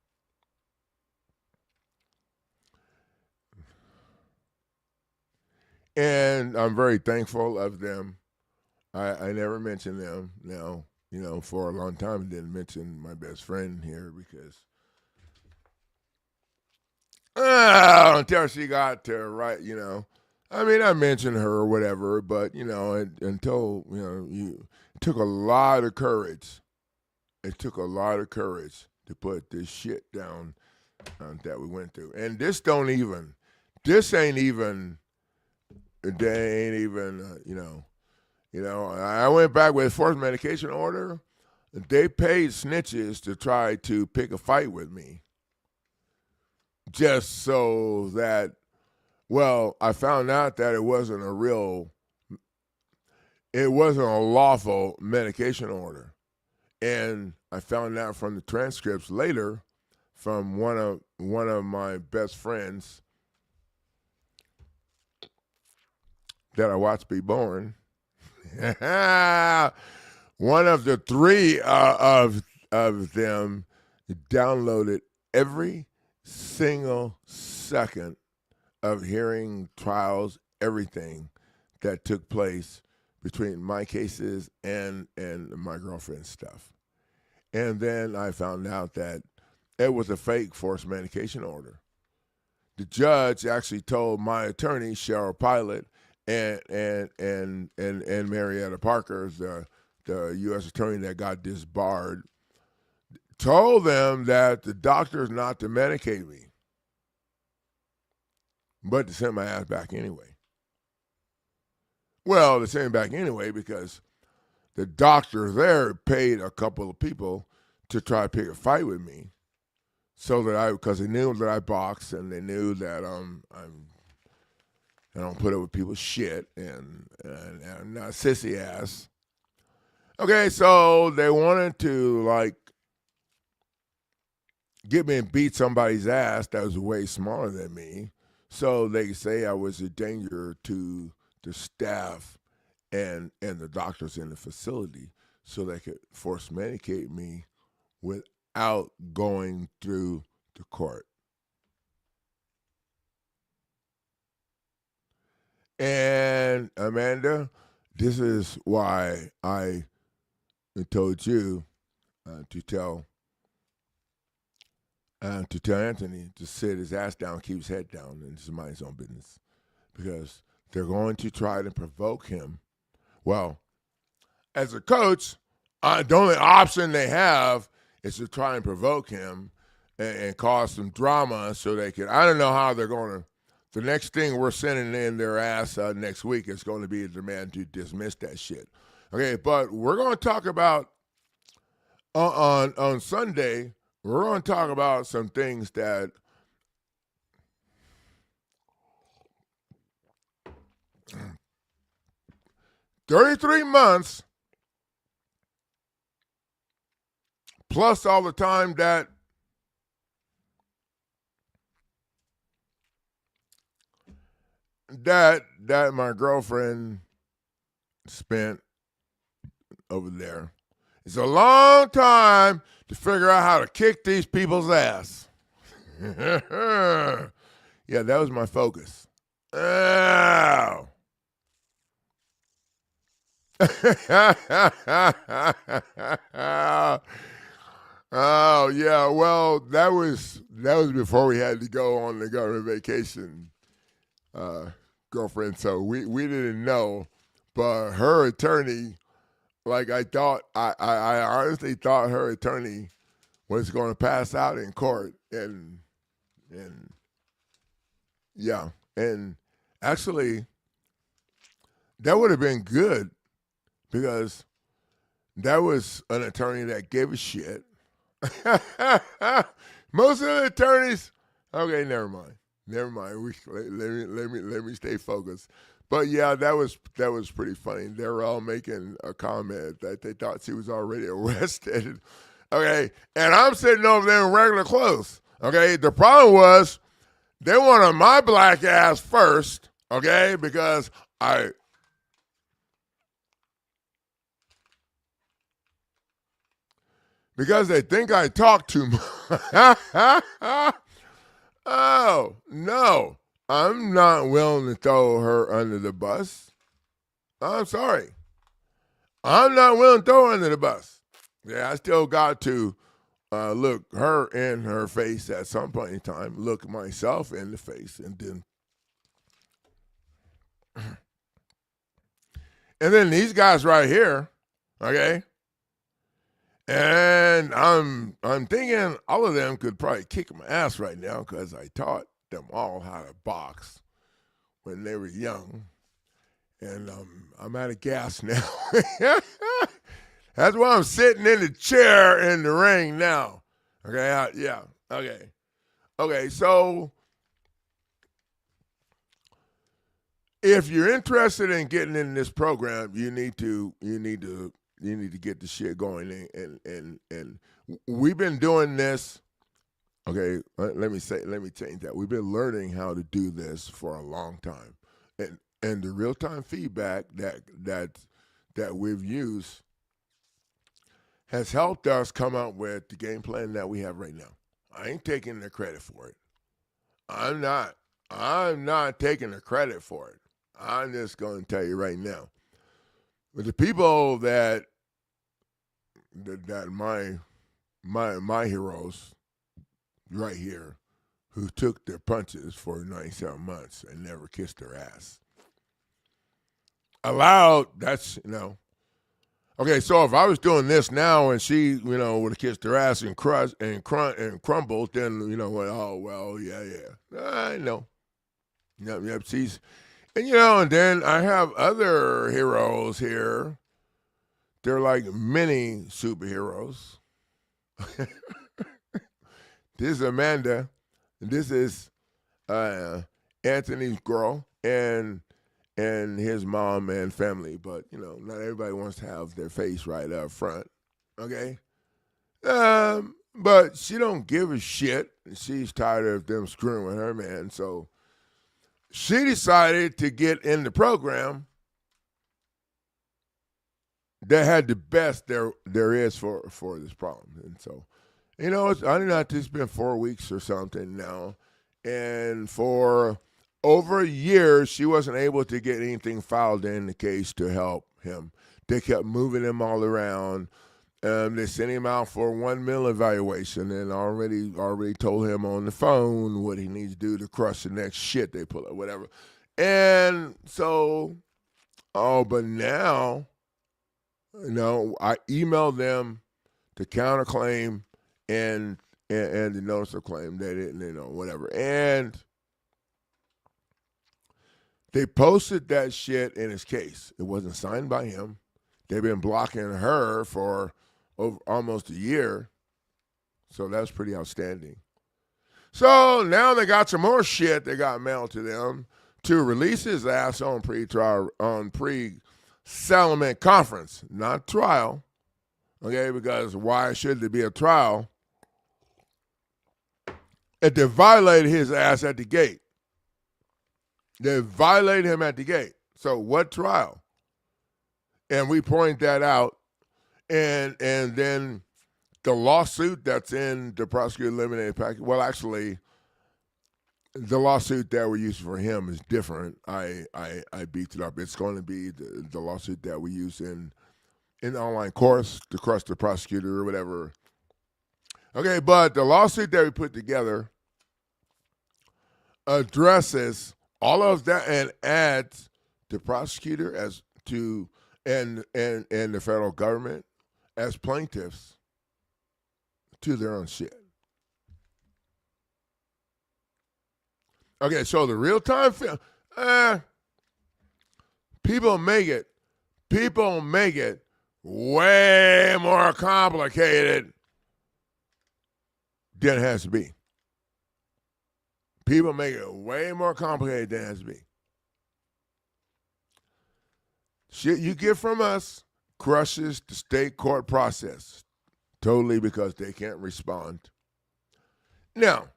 And I'm very thankful of them. I never mention them now. For a long time, I didn't mention my best friend here because until she got to right, I mean, I mentioned her or whatever, but until it took a lot of courage. It took a lot of courage to put this shit down that we went through, and this ain't even, they ain't even, I went back with forced medication order. They paid snitches to try to pick a fight with me, just so that, well, I found out that it wasn't a lawful medication order. And I found out from the transcripts later from one of my best friends that I watched be born. One of the three of them downloaded every single second of hearing trials, everything that took place between my cases and my girlfriend's stuff. And then I found out that it was a fake forced medication order. The judge actually told my attorney, Cheryl Pilot, and Marietta Parker, the U.S. attorney that got disbarred, told them that the doctor's not to medicate me, but to send my ass back anyway. Well, to send me back anyway because the doctor there paid a couple of people to try to pick a fight with me, so that because they knew that I box and they knew that I don't put up with people's shit and not sissy ass. Okay, so they wanted to like get me and beat somebody's ass that was way smaller than me, so they could say I was a danger to the staff and the doctors in the facility, so they could force medicate me without going through the court. And Amanda, this is why I told you to tell Anthony to sit his ass down, keep his head down, and just mind his own business, because they're going to try to provoke him. Well, as a coach, the only option they have is to try and provoke him and cause some drama so they can. I don't know how they're going to. The next thing we're sending in their ass next week is going to be a demand to dismiss that shit. Okay, but we're going to talk about on Sunday. We're going to talk about some things that 33 months plus all the time that my girlfriend spent over there. It's a long time to figure out how to kick these people's ass. Yeah, that was my focus. Oh. Oh yeah, well that was before we had to go on the government vacation, girlfriend. So we didn't know, but her attorney, like I honestly thought her attorney was going to pass out in court, and yeah, and actually that would have been good because that was an attorney that gave a shit. Most of the attorneys, okay, never mind. Let me stay focused. But yeah, that was pretty funny. They were all making a comment that they thought she was already arrested. Okay, and I'm sitting over there in regular clothes. Okay, the problem was they wanted my black ass first. Okay, because they think I talk too much. Oh, no. I'm not willing to throw her under the bus. I'm sorry. I'm not willing to throw her under the bus. Yeah, I still got to look her in her face at some point in time, look myself in the face, and then these guys right here, okay? And I'm thinking all of them could probably kick my ass right now because I taught them all how to box when they were young. And I'm out of gas now. That's why I'm sitting in the chair in the ring now. Okay, yeah, okay. Okay, so if you're interested in getting in this program, you need to get the shit going, and we've been doing this. Okay, let me change that. We've been learning how to do this for a long time, and the real time feedback that we've used has helped us come up with the game plan that we have right now. I ain't taking the credit for it. I'm not taking the credit for it. I'm just going to tell you right now. But the people that my heroes right here who took their punches for 97 months and never kissed their ass. Allowed, that's, Okay, so if I was doing this now and she, would have kissed her ass and crushed and crumbled, then, oh, well, yeah. I know. Yep, she's, and then I have other heroes here They're like mini superheroes. This is Amanda. This is Anthony's girl and his mom and family. But not everybody wants to have their face right up front. Okay. But she don't give a shit. She's tired of them screwing with her, man. So she decided to get in the program that had the best there is for this problem. And so, it's I don't know. It's been 4 weeks or something now, and for over a year, she wasn't able to get anything filed in the case to help him. They kept moving him all around. They sent him out for 1 mil evaluation, and already told him on the phone what he needs to do to crush the next shit they pull up, whatever. And so, but now, I emailed them the counterclaim and the notice of claim. They didn't, whatever. And they posted that shit in his case. It wasn't signed by him. They've been blocking her for almost a year. So that's pretty outstanding. So now they got some more shit that got mailed to them to release his ass on pre-settlement conference, not trial. Okay, because why should there be a trial? And they violated his ass at the gate. They violated him at the gate. So what trial? And we point that out. And then the lawsuit that's in the prosecutor eliminated package. Well, actually, the lawsuit that we're using for him is different. I beat it up. It's going to be the lawsuit that we use in the online course to crush the prosecutor or whatever. Okay, but the lawsuit that we put together addresses all of that and adds the prosecutor and the federal government as plaintiffs to their own shit. Okay, so the real-time film, people make it way more complicated than it has to be. People make it way more complicated than it has to be. Shit you get from us crushes the state court process totally because they can't respond. Now,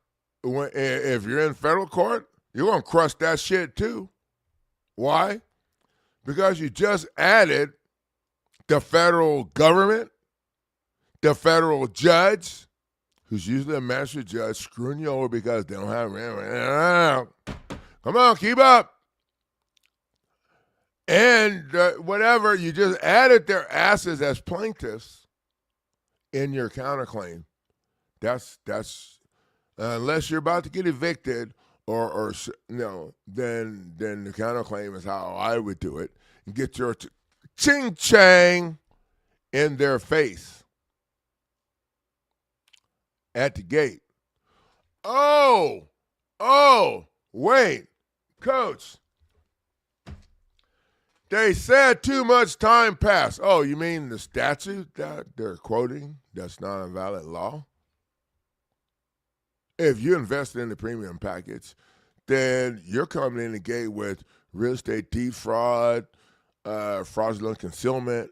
if you're in federal court, you're going to crush that shit too. Why? Because you just added the federal government, the federal judge, who's usually a magistrate judge, screwing you over because they don't have... Come on, keep up. And whatever, you just added their asses as plaintiffs in your counterclaim. That's unless you're about to get evicted or then the counterclaim is how I would do it. And get your ching-chang in their face at the gate. Oh, wait, Coach. They said too much time passed. Oh, you mean the statute that they're quoting that's not a valid law? If you invest in the premium package, then you're coming in the gate with real estate deed fraud, fraudulent concealment.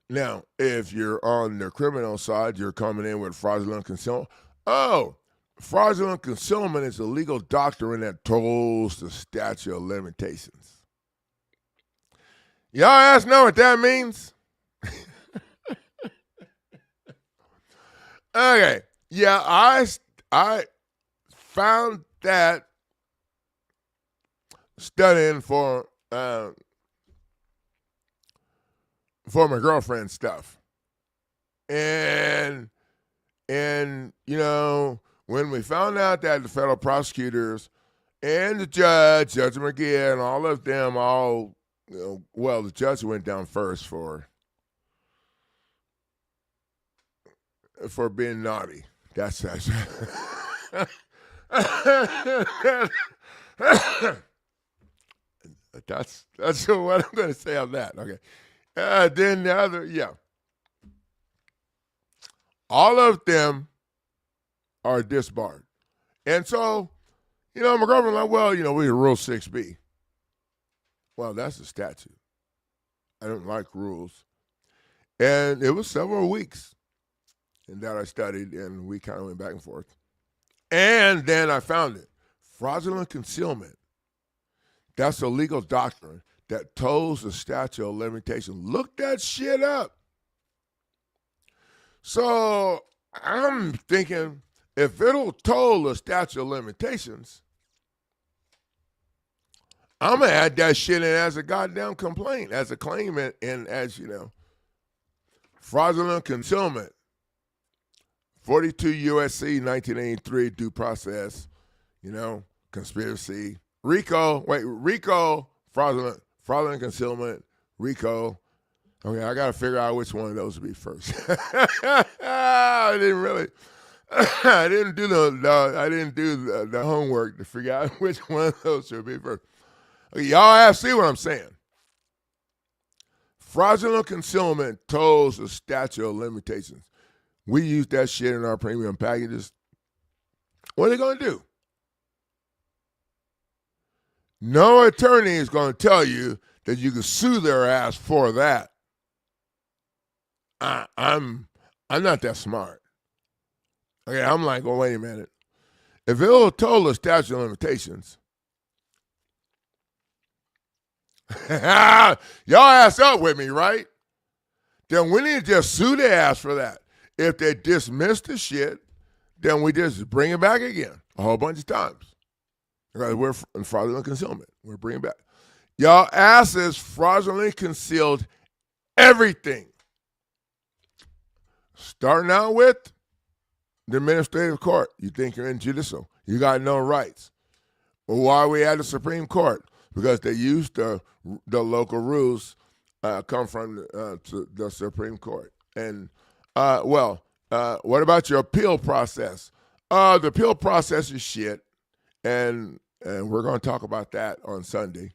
Now, if you're on the criminal side, you're coming in with fraudulent concealment. Oh, fraudulent concealment is a legal doctrine that tolls the statute of limitations. Y'all ask know what that means? Okay. Yeah, I found that studying for my girlfriend's stuff. And when we found out that the federal prosecutors and the Judge McGee, and all of them the judge went down first for being naughty. That's that's what I'm going to say on that. Okay. Then the other, All of them are disbarred. And so, my girlfriend like, well, we're Rule 6B. Well, that's a statute. I don't like rules. And it was several weeks and that I studied, and we kind of went back and forth. And then I found it. Fraudulent concealment. That's a legal doctrine that tolls the statute of limitations. Look that shit up. So I'm thinking, if it'll toll the statute of limitations, I'm going to add that shit in as a goddamn complaint, as a claim, and as, fraudulent concealment. 42 U.S.C. 1983 due process, conspiracy. RICO, fraudulent concealment, RICO. Okay, I got to figure out which one of those to be first. I didn't do the homework to figure out which one of those should be first. Okay, y'all have to see what I'm saying. Fraudulent concealment tolls the statute of limitations. We use that shit in our premium packages. What are they going to do? No attorney is going to tell you that you can sue their ass for that. I'm not that smart. Okay, I'm like, well, wait a minute. If it'll toll the statute of limitations, y'all ass up with me, right? Then we need to just sue their ass for that. If they dismiss the shit, then we just bring it back again a whole bunch of times. Because we're in fraudulent concealment. We're bringing back. Y'all asses fraudulently concealed everything. Starting out with the administrative court. You think you're in judicial. You got no rights. Well, why are we at the Supreme Court? Because they used the local rules come from the Supreme Court. And, what about your appeal process? The appeal process is shit. And we're going to talk about that on Sunday.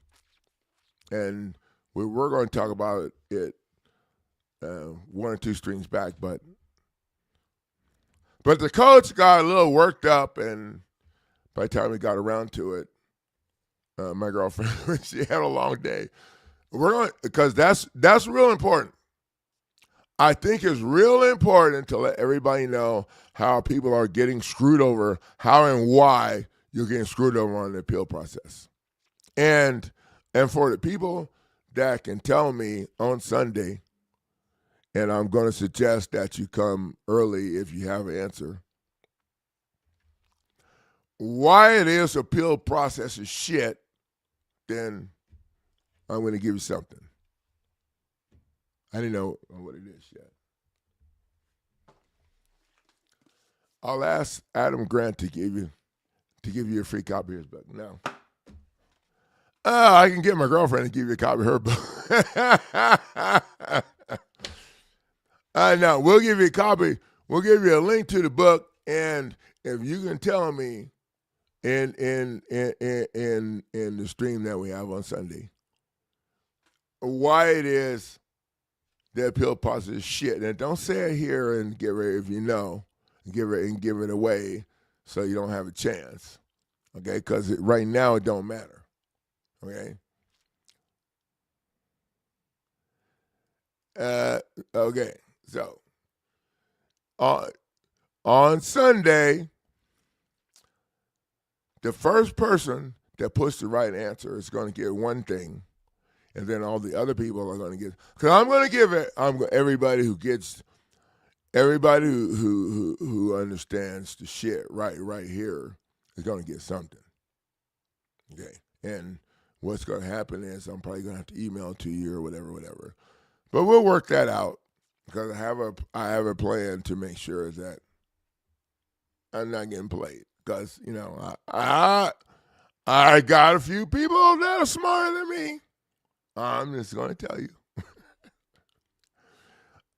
And we're going to talk about it one or two streams back. But the coach got a little worked up, and by the time we got around to it, my girlfriend, she had a long day. Because that's real important. I think it's real important to let everybody know how people are getting screwed over, how and why you're getting screwed over on the appeal process. And for the people that can tell me on Sunday, and I'm going to suggest that you come early if you have an answer, why it is appeal process is shit, then I'm going to give you something. I didn't know what it is yet. I'll ask Adam Grant to give you a free copy of his book. No. I can get my girlfriend to give you a copy of her book. No, we'll give you a copy. We'll give you a link to the book, and if you can tell me in the stream that we have on Sunday why it is the appeal process is shit, and don't say it here and give it if you know, give it away so you don't have a chance. Okay, because right now it don't matter. Okay. Okay. So on Sunday, the first person that puts the right answer is going to get one thing, and then all the other people are going to get. Because I'm going to give it. Everybody who gets, everybody who understands the shit right here is going to get something. Okay, and what's going to happen is I'm probably going to have to email it to you or whatever. But we'll work that out because I have a plan to make sure that I'm not getting played. Because I got a few people that are smarter than me. I'm just going to tell you.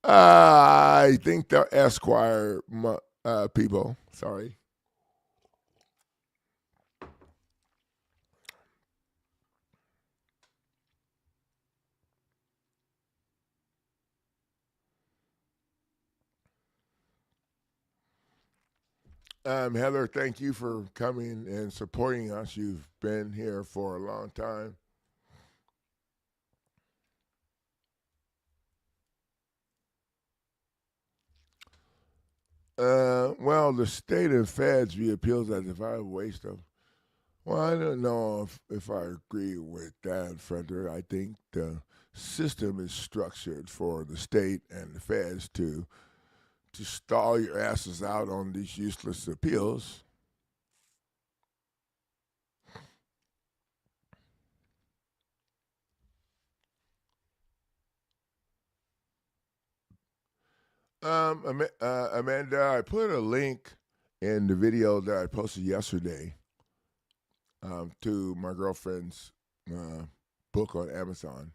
I think the Esquire people. Sorry. Heather, thank you for coming and supporting us. You've been here for a long time. Well, the state and feds view appeals as a violent waste of. Well, I don't know if I agree with that, Frederick. I think the system is structured for the state and the feds to stall your asses out on these useless appeals. Amanda, I put a link in the video that I posted yesterday to my girlfriend's uh, book on Amazon.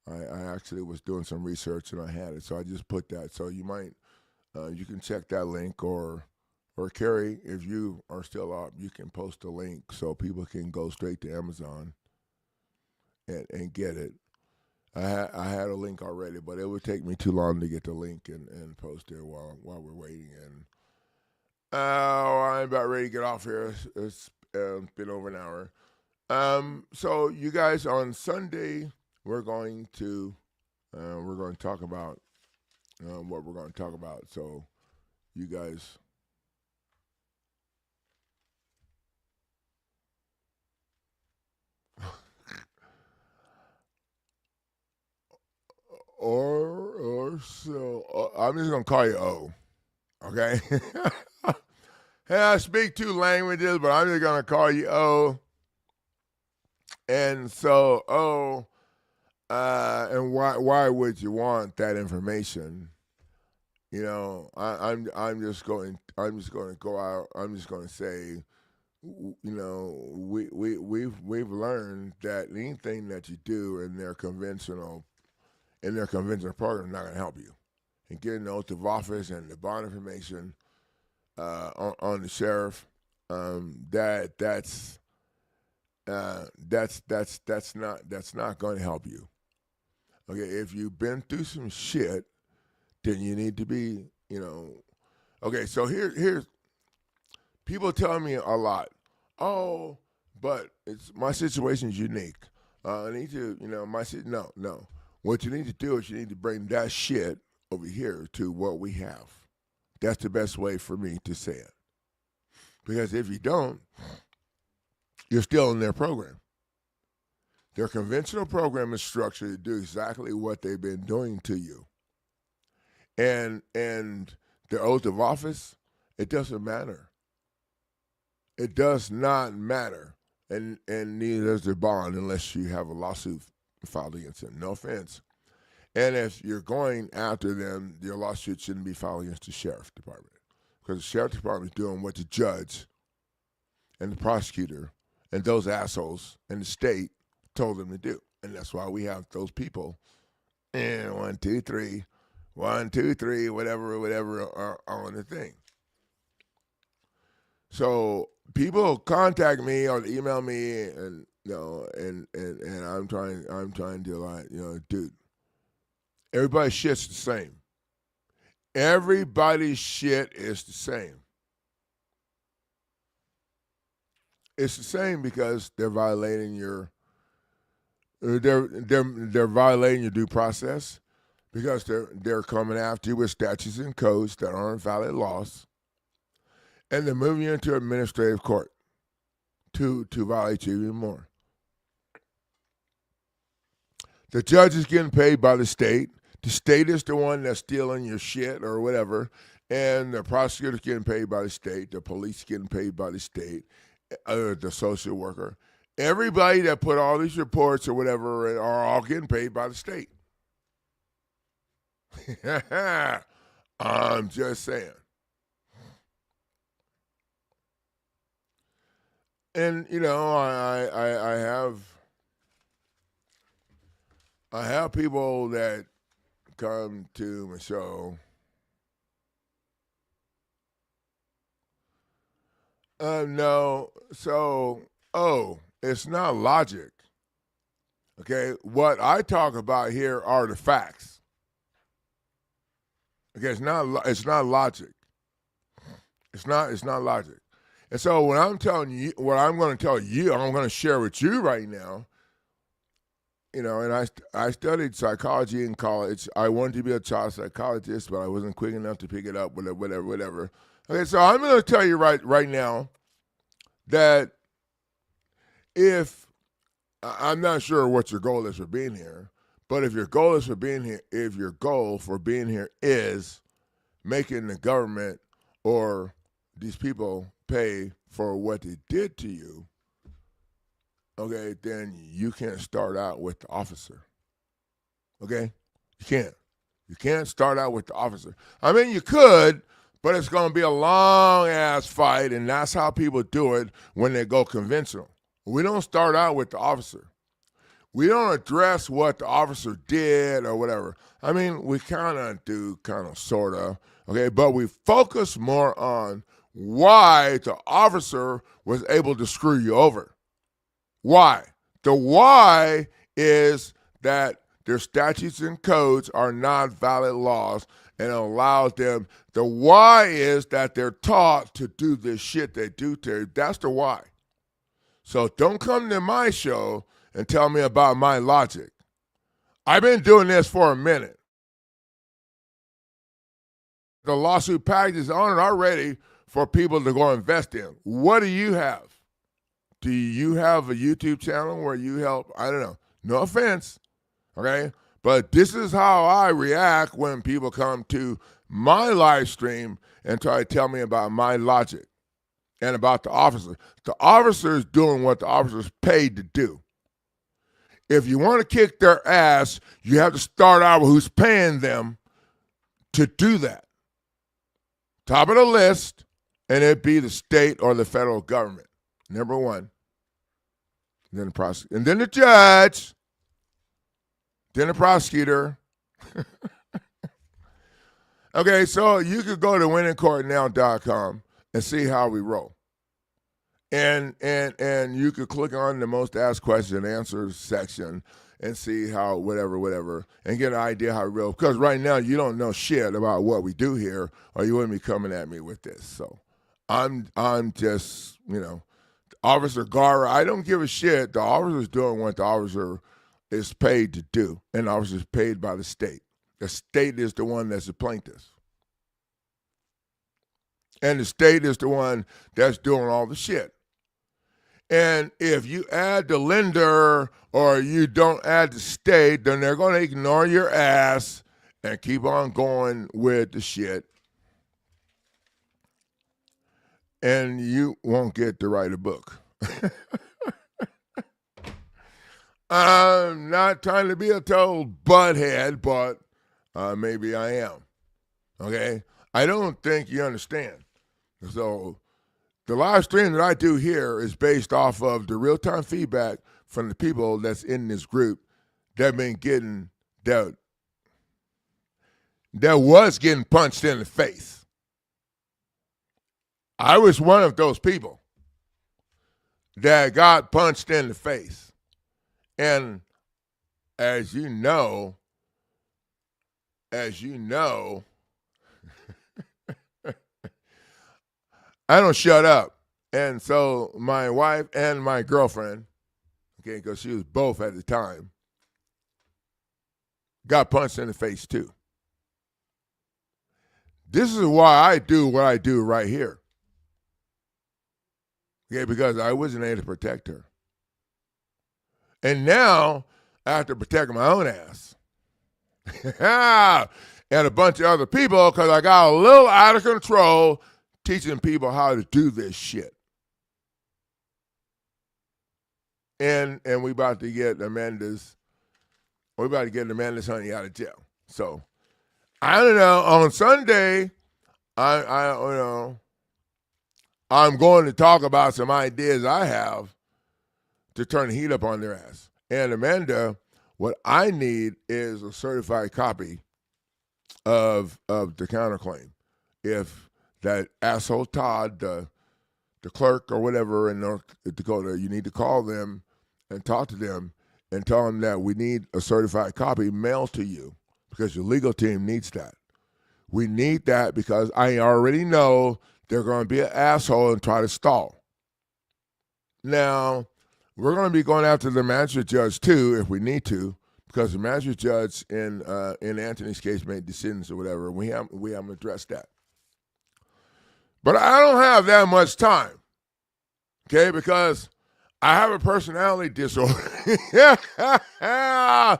I actually was doing some research and I had it, so I just put that. So you can check that link, or Carrie, if you are still up, you can post a link so people can go straight to Amazon and get it. I had a link already, but it would take me too long to get the link and post it while we're waiting. And I'm about ready to get off here. It's been over an hour. So you guys, on Sunday we're going to talk about what we're going to talk about. So you guys, or so I'm just going to call you O. Okay. Hey, I speak two languages, but I'm just going to call you O. And so O. And why would you want that information? You know, I'm just going to go out. I'm just going to say, you know, we've learned that anything that you do in their conventional program is not going to help you. And getting the oath of office and the bond information on the sheriff, that's not going to help you. Okay, if you've been through some shit, then you need to be, you know. Okay, so here's people tell me a lot. Oh, but it's my situation is unique. I need to, you know, no. What you need to do is you need to bring that shit over here to what we have. That's the best way for me to say it. Because if you don't, you're still in their program. Their conventional program is structured to do exactly what they've been doing to you. And the oath of office, it doesn't matter. It does not matter. And neither does the bond unless you have a lawsuit filed against them. No offense. And if you're going after them, your lawsuit shouldn't be filed against the sheriff department. Because the sheriff department is doing what the judge and the prosecutor and those assholes and the state told them to do. And that's why we have those people. And 1, 2, 3, 1, 2, 3, whatever are on the thing. So people contact me or email me, and you know, and I'm trying to, like, you know, dude, everybody's shit's the same. Everybody's shit is the same. It's the same because they're violating they're violating your due process, because they're coming after you with statutes and codes that aren't valid laws, and they're moving you into administrative court to violate you even more. The judge is getting paid by the state. The state is the one that's stealing your shit or whatever, and the prosecutor's getting paid by the state. The police getting paid by the state. The social worker. Everybody that put all these reports or whatever are all getting paid by the state. I'm just saying. And you know, I have people that come to my show. No, so it's not logic. Okay, what I talk about here are the facts. Okay, it's not logic. It's not logic. And so when I'm telling you, what I'm going to tell you, I'm going to share with you right now. And I studied psychology in college. I wanted to be a child psychologist, but I wasn't quick enough to pick it up. Whatever. Okay, so I'm going to tell you right now that if I'm not sure what your goal is for being here, but if your goal for being here is making the government or these people pay for what they did to you, okay, then you can't start out with the officer. Okay? You can't. You can't start out with the officer. I mean, you could, but it's going to be a long-ass fight, and that's how people do it when they go conventional. We don't start out with the officer. We don't address what the officer did or whatever. I mean, we kind of do, sort of, okay, but we focus more on why the officer was able to screw you over. Why? The why is that their statutes and codes are not valid laws and allows them. The why is that they're taught to do this shit they do to you. That's the why. So don't come to my show and tell me about my logic. I've been doing this for a minute. The lawsuit package is on it already for people to go invest in. What do you have? Do you have a YouTube channel where you help? I don't know. No offense, okay? But this is how I react when people come to my live stream and try to tell me about my logic and about the officer. The officer is doing what the officer is paid to do. If you want to kick their ass, you have to start out with who's paying them to do that. Top of the list, and it'd be the state or the federal government. Number one. Then the prosecutor. And then the judge. Then the prosecutor. Okay, so you could go to winningcourtnow.com and see how we roll. And you could click on the most asked questions and answers section and see how whatever, and get an idea how we roll. Because right now you don't know shit about what we do here, or you wouldn't be coming at me with this. So I'm just, Officer Gara, I don't give a shit. The officer's doing what the officer is paid to do, and the officer is paid by the state. The state is the one that's the plaintiff. And the state is the one that's doing all the shit. And if you add the lender or you don't add the state, then they're going to ignore your ass and keep on going with the shit. And you won't get to write a book. I'm not trying to be a total butthead, but maybe I am. Okay? I don't think you understand. So the live stream that I do here is based off of the real-time feedback from the people that's in this group that have been getting, that was getting punched in the face. I was one of those people that got punched in the face. And as you know, I don't shut up. And so my wife and my girlfriend, okay, because she was both at the time, got punched in the face too. This is why I do what I do right here. Okay, because I wasn't able to protect her. And now, I have to protect my own ass. And a bunch of other people, because I got a little out of control teaching people how to do this shit. And we about to get Amanda's honey out of jail. So, I don't know, on Sunday, I'm going to talk about some ideas I have to turn the heat up on their ass. And Amanda, what I need is a certified copy of the counterclaim. If that asshole Todd, the clerk or whatever in North Dakota, you need to call them and talk to them and tell them that we need a certified copy mailed to you because your legal team needs that. We need that because I already know they're going to be an asshole and try to stall. Now, we're going to be going after the magistrate judge too, if we need to, because the magistrate judge in Anthony's case made decisions or whatever. We haven't addressed that. But I don't have that much time, okay? Because I have a personality disorder, and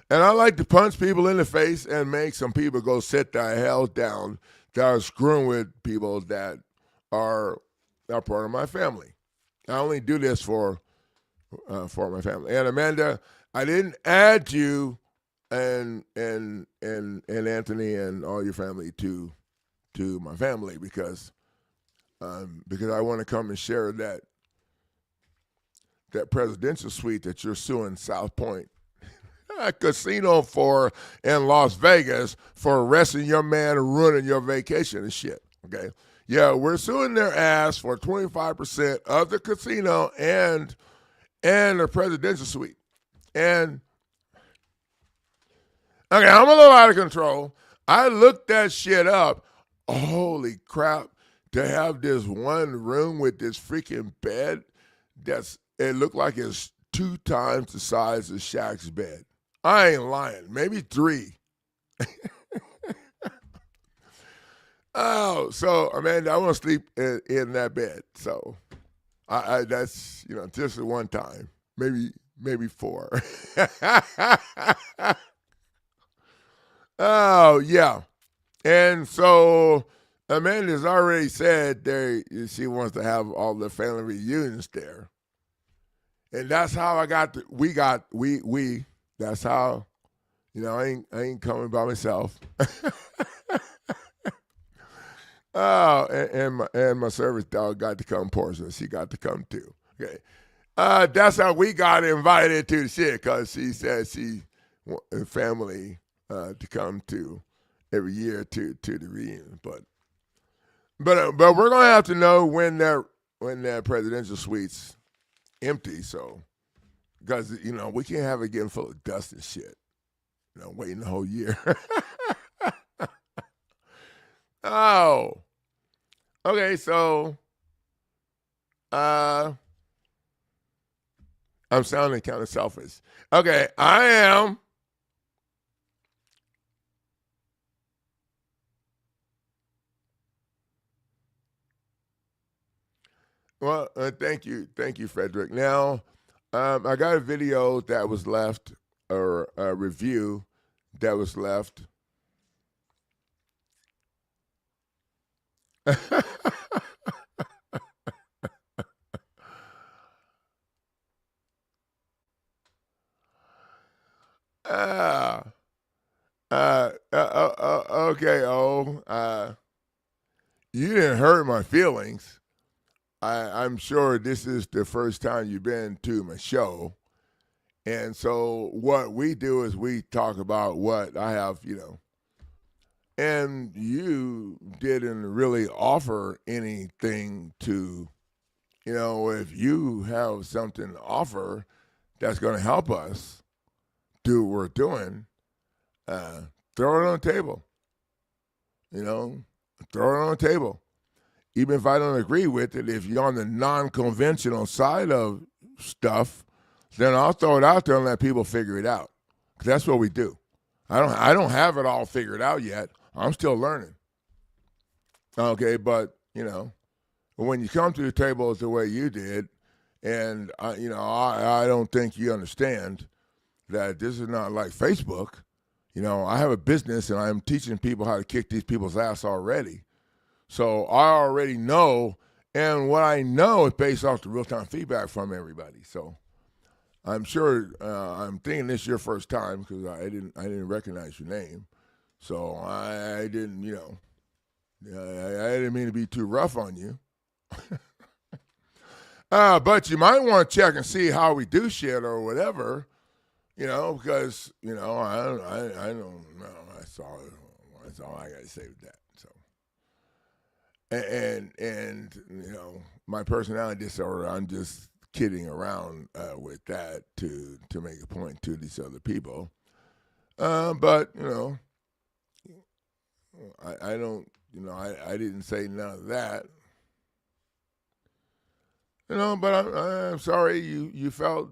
I like to punch people in the face and make some people go sit the hell down that are screwing with people that are part of my family. I only do this for my family. And Amanda, I didn't add you and Anthony and all your family to my family because I want to come and share that presidential suite that you're suing South Point Casino for in Las Vegas for arresting your man and ruining your vacation and shit. Okay. Yeah, we're suing their ass for 25% of the casino and the presidential suite. And okay, I'm a little out of control. I looked that shit up. Holy crap. To have this one room with this freaking bed it looked like it's 2 times the size of Shaq's bed. I ain't lying. Maybe 3. Oh, so Amanda, I want to sleep in that bed. So I that's just one time, maybe 4. Oh yeah, and so Amanda's already said she wants to have all the family reunions there, and that's how we. That's how, I ain't coming by myself. Oh, and my service dog got to come, Portia. She got to come too. Okay, that's how we got invited to the shit because she said she want family to come to every year to the reunion. But we're gonna have to know when that presidential suite's empty. So because we can't have it getting full of dust and shit. Waiting the whole year. Oh. Okay, so I'm sounding kind of selfish. Okay, I am. Well, thank you, Frederick. Now, I got a video that was left, or a review that was left. Okay, you didn't hurt my feelings. I'm sure this is the first time you've been to my show. And so what we do is we talk about what I have, and you didn't really offer anything to, if you have something to offer that's going to help us do what we're doing, throw it on the table. Throw it on the table. Even if I don't agree with it, if you're on the non-conventional side of stuff, then I'll throw it out there and let people figure it out. 'Cause that's what we do. I don't have it all figured out yet. I'm still learning. Okay, but when you come to the table the way you did, and I don't think you understand that this is not like Facebook. I have a business and I'm teaching people how to kick these people's ass already. So I already know, and what I know is based off the real-time feedback from everybody. So I'm sure I'm thinking this is your first time because I didn't recognize your name. So I didn't, I didn't mean to be too rough on you. But you might want to check and see how we do shit or whatever, because I don't know. That's all I got to say with that. So, and my personality disorder, I'm just kidding around with that to make a point to these other people. But I don't, I didn't say none of that. But I'm sorry you felt,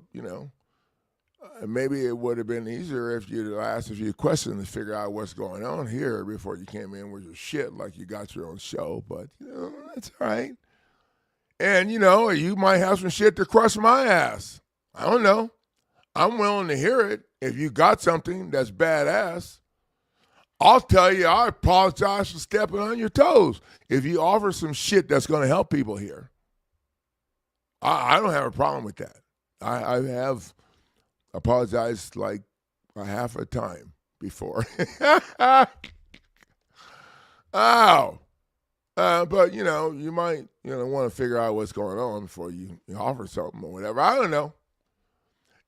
maybe it would have been easier if you'd asked a few questions to figure out what's going on here before you came in with your shit like you got your own show. But, that's all right. And, you might have some shit to crush my ass. I don't know. I'm willing to hear it. If you got something that's badass, I'll tell you I apologize for stepping on your toes. If you offer some shit that's going to help people here, I don't have a problem with that. I have apologized like a half a time before. Ow. But, you might, want to figure out what's going on before you offer something or whatever. I don't know.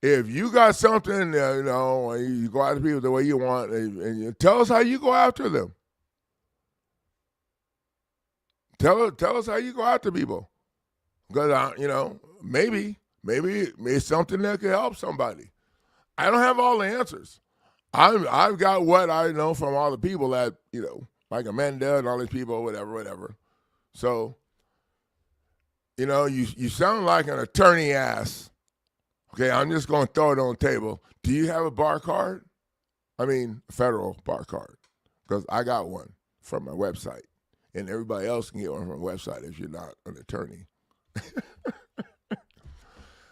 If you got something, you go after people the way you want, and you tell us how you go after them. Tell us how you go after people. Because, maybe it's something that could help somebody. I don't have all the answers. I've got what I know from all the people that, like Amanda and all these people, whatever. So, you sound like an attorney ass. Okay, I'm just going to throw it on the table. Do you have a bar card? I mean, a federal bar card. Because I got one from my website. And everybody else can get one from a website if you're not an attorney.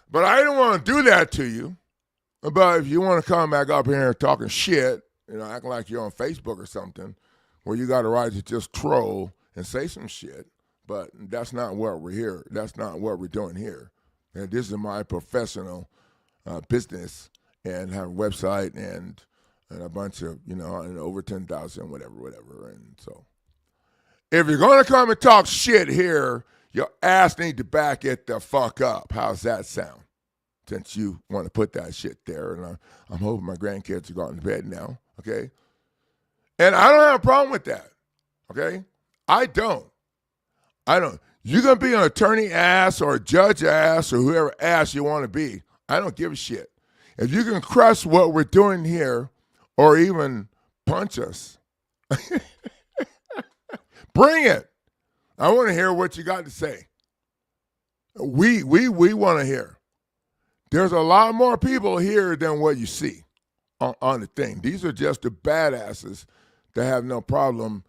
But I don't want to do that to you. But if you want to come back up here and talking shit, acting like you're on Facebook or something, where you got a right to just troll and say some shit, but that's not what we're here. That's not what we're doing here. And this is my professional business, and have a website and a bunch of, and over 10,000, whatever. And so if you're going to come and talk shit here, your ass need to back it the fuck up. How's that sound? Since you want to put that shit there. And I'm hoping my grandkids are going to bed now, okay? And I don't have a problem with that, okay? I don't. You're going to be an attorney ass or a judge ass or whoever ass you want to be. I don't give a shit. If you can crush what we're doing here or even punch us, bring it. I want to hear what you got to say. We want to hear. There's a lot more people here than what you see on the thing. These are just the badasses that have no problem,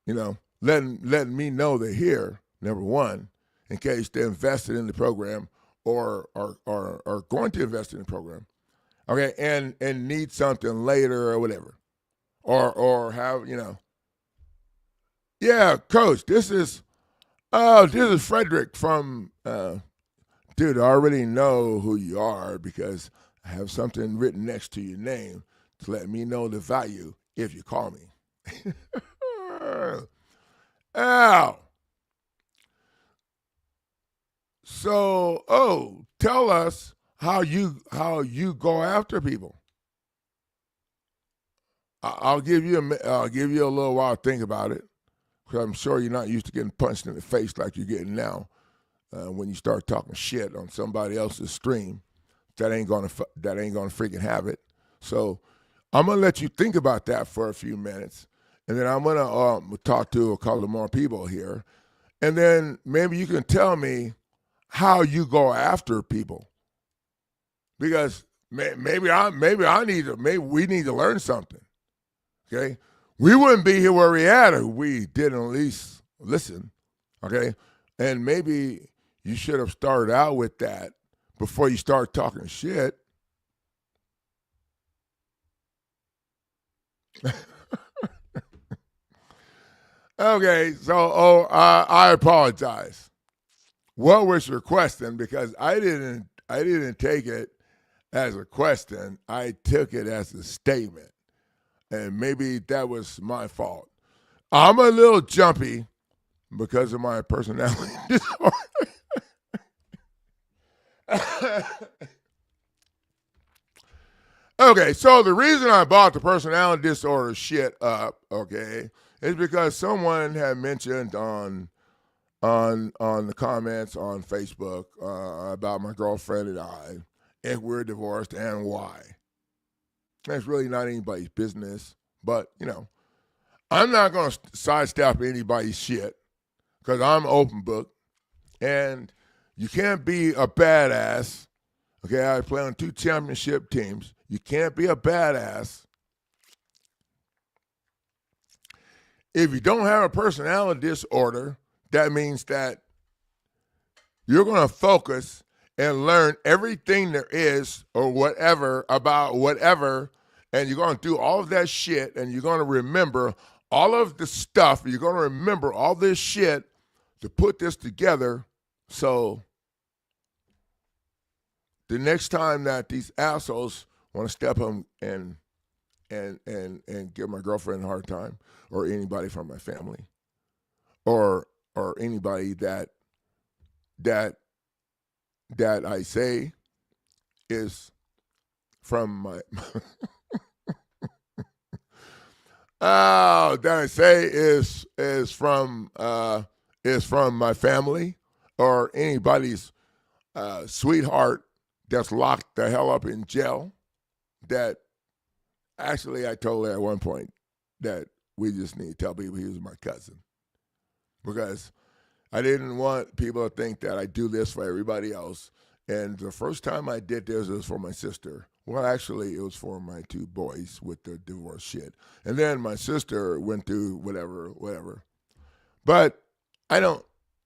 letting me know they're here, number one, in case they're invested in the program or are going to invest in the program, okay, and need something later or whatever, or have, yeah, Coach, this is Frederick from, dude, I already know who you are because I have something written next to your name to let me know the value if you call me. Ow. So, tell us how you go after people. I'll give you a little while to think about it, because I'm sure you're not used to getting punched in the face like you're getting now. When you start talking shit on somebody else's stream, that ain't gonna freaking have it. So I'm gonna let you think about that for a few minutes, and then I'm gonna talk to a couple of more people here, and then maybe you can tell me how you go after people, because maybe we need to learn something. Okay, we wouldn't be here where we at if we didn't at least listen. Okay, and maybe you should have started out with that before you start talking shit. Okay, so I apologize. What was your question? Because I didn't take it as a question. I took it as a statement, and maybe that was my fault. I'm a little jumpy because of my personality disorder. Okay, so the reason I brought the personality disorder shit up, okay, is because someone had mentioned on the comments on Facebook about my girlfriend and I, if we're divorced and why. That's really not anybody's business, but I'm not going to sidestep anybody's shit because I'm open book, and You can't be a badass. Okay, I play on 2 championship teams. You can't be a badass if you don't have a personality disorder. That means that you're going to focus and learn everything there is or whatever about whatever, and you're going to do all of that shit, and you're going to remember all of the stuff. You're going to remember all this shit to put this together. So the next time that these assholes want to step up and give my girlfriend a hard time, or anybody from my family, or anybody that I say is from my that I say is from my family, or anybody's sweetheart that's locked the hell up in jail. That actually I told her at one point that we just need to tell people he was my cousin, because I didn't want people to think that I do this for everybody else. And the first time I did this was for my sister. Well, actually, it was for my 2 boys with the divorce shit. And then my sister went through whatever. But I don't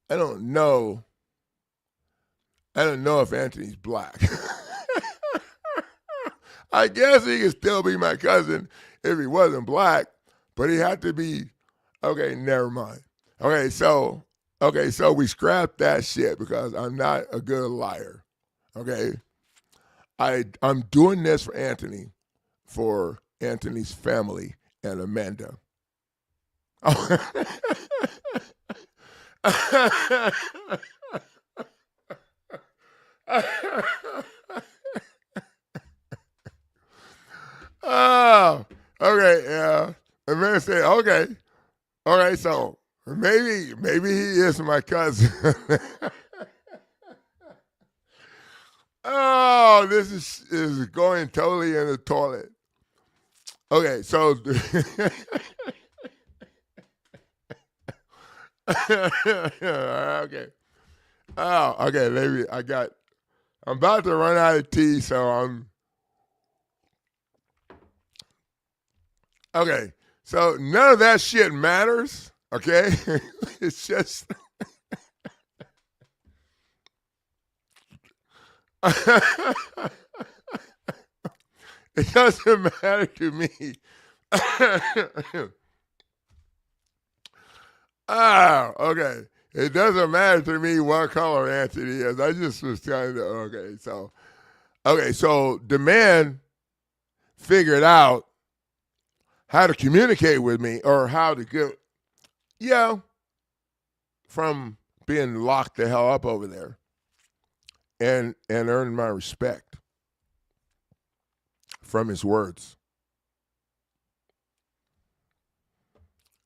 know. I don't know if Anthony's black. I guess he could still be my cousin if he wasn't black, but he had to be. Okay, never mind. Okay, so we scrapped that shit because I'm not a good liar. Okay, I'm doing this for Anthony's family and Amanda. Oh, okay, yeah. Amanda said, okay, all right, so maybe he is my cousin. Oh, this is going totally in the toilet. Okay, so okay. Oh, okay, maybe I'm about to run out of tea, so I'm okay. So none of that shit matters, okay? It's just it doesn't matter to me. Oh, okay. It doesn't matter to me what color Anthony is. I just was trying to, okay, so the man figured out how to communicate with me, or how to get, from being locked the hell up over there, and earn my respect from his words.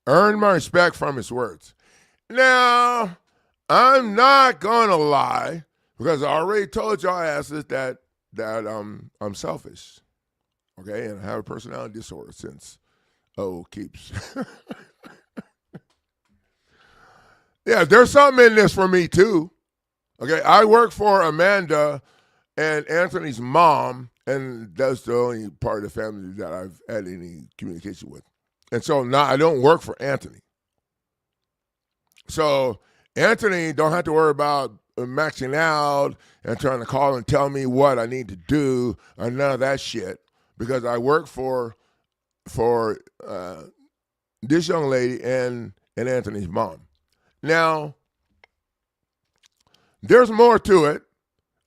Earn my respect from his words. Now, I'm not gonna lie, because I already told y'all asses that I'm selfish, okay, and I have a personality disorder since keeps. Yeah, there's something in this for me too. Okay, I work for Amanda and Anthony's mom, and that's the only part of the family that I've had any communication with. And so now I don't work for Anthony. So Anthony don't have to worry about maxing out and trying to call and tell me what I need to do, or none of that shit, because I work for this young lady and Anthony's mom. Now, there's more to it.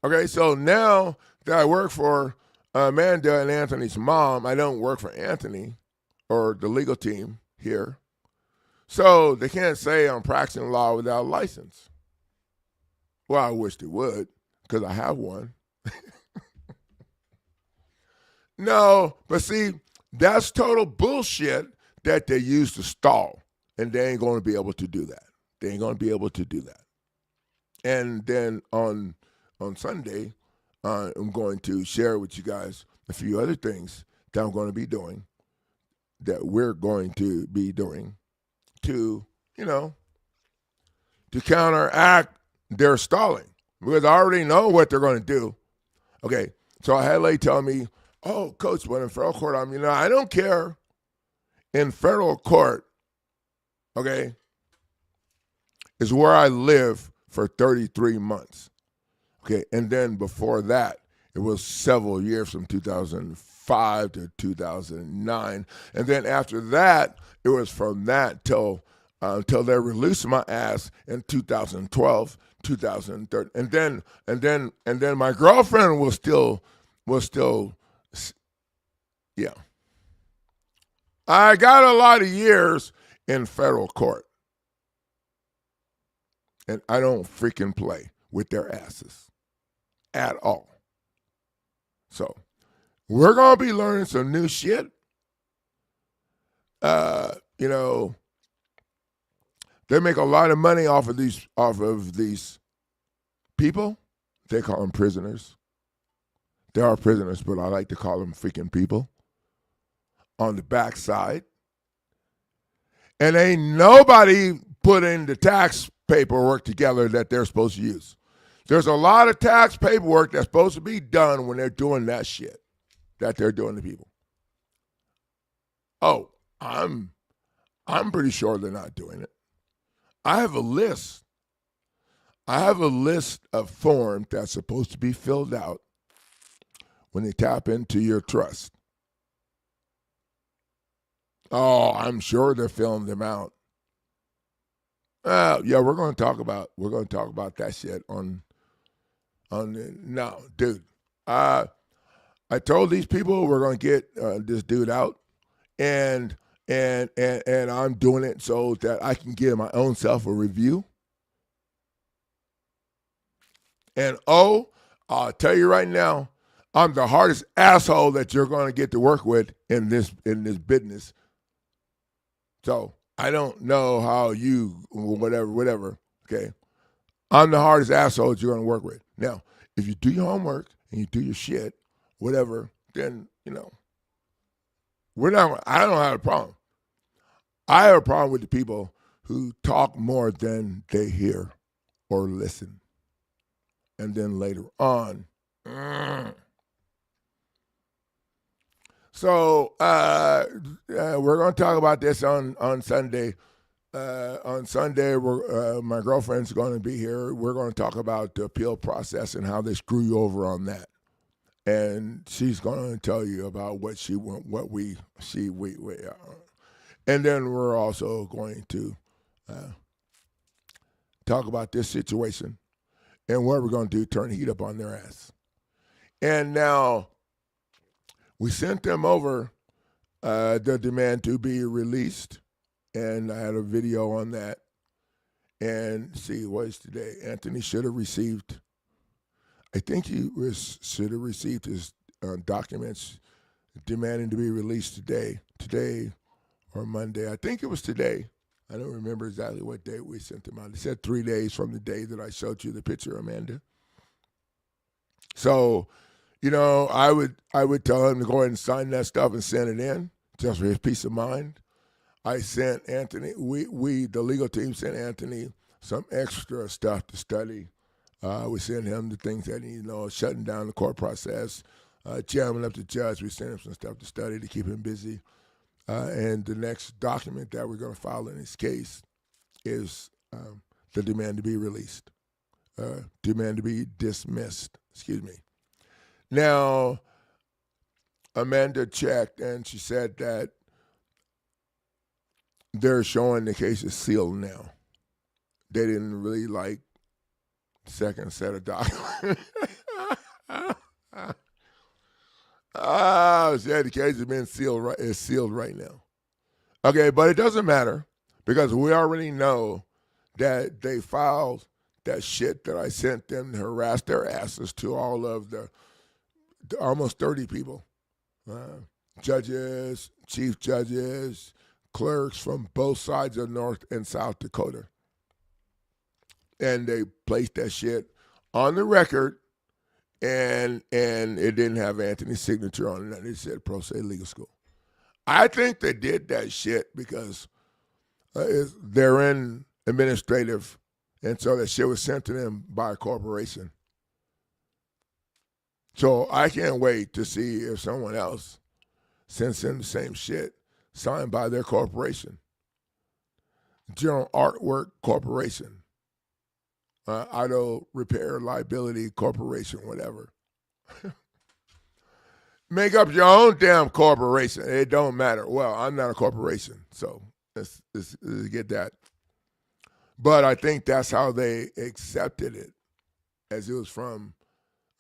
Okay, so now that I work for Amanda and Anthony's mom, I don't work for Anthony or the legal team here. So they can't say I'm practicing law without a license. Well, I wish they would, because I have one. No, but see, that's total bullshit that they use to stall, and they ain't going to be able to do that. They ain't going to be able to do that. And then on Sunday, I'm going to share with you guys a few other things that I'm going to be doing, that we're going to be doing to, to counteract their stalling. because I already know what they're going to do. Okay, so I had a lady tell me, "Oh, coach, but in federal court, I don't care. In federal court, okay, is where I live for 33 months. Okay, and then before that, it was several years from 2005 to 2009, and then after that, it was from that till until they released my ass in 2012, 2013, and then my girlfriend was still, yeah. I got a lot of years in federal court, and I don't freaking play with their asses at all. So we're gonna be learning some new shit. You know, they make a lot of money off of these people. They call them prisoners. They are prisoners, but I like to call them freaking people on the backside. And ain't nobody put in the tax paperwork together that they're supposed to use. There's a lot of tax paperwork that's supposed to be done when they're doing that shit that they're doing to people. Oh, I'm pretty sure they're not doing it. I have a list. I have a list of forms that's supposed to be filled out when they tap into your trust. Oh, I'm sure they're filling them out. Yeah, we're going to talk about that shit on no, dude. I told these people we're going to get this dude out, and I'm doing it so that I can give my own self a review. And I'll tell you right now, I'm the hardest asshole that you're going to get to work with in this business. So I don't know how you whatever. Okay, I'm the hardest asshole that you're going to work with. Now, if you do your homework and you do your shit, whatever, then we're not. I don't have a problem. I have a problem with the people who talk more than they hear or listen, and then later on. So we're going to talk about this on Sunday. On Sunday, my girlfriend's going to be here. We're going to talk about the appeal process and how they screw you over on that. And she's going to tell you about what she want, what we. And then we're also going to talk about this situation and what we're going to do, turn the heat up on their ass. And now we sent them over the demand to be released, and I had a video on that. And see, what is today? Anthony should have received, I think should have received his documents demanding to be released today or Monday. I think it was today. I don't remember exactly what day we sent them out. It said 3 days from the day that I showed you the picture, Amanda. So, I would tell him to go ahead and sign that stuff and send it in, just for his peace of mind. I sent Anthony, the legal team sent Anthony some extra stuff to study. We sent him the things that he shutting down the court process, jamming up the judge. We sent him some stuff to study to keep him busy. And the next document that we're going to file in his case is the demand to be released, demand to be dismissed. Excuse me. Now, Amanda checked and she said that they're showing the case is sealed now. They didn't really like the second set of documents. Said the case has been sealed. Right, it's sealed right now. Okay, but it doesn't matter because we already know that they filed that shit that I sent them to harass their asses to all of the almost 30 people, judges, chief judges, clerks from both sides of North and South Dakota. And they placed that shit on the record, and it didn't have Anthony's signature on it. It said Pro Se Legal School. I think they did that shit because they're in administrative And so that shit was sent to them by a corporation. So I can't wait to see if someone else sends in the same shit signed by their corporation. General Artwork Corporation. Auto Repair Liability Corporation, whatever. Make up your own damn corporation. It don't matter. Well, I'm not a corporation, so let's get that. But I think that's how they accepted it, as it was from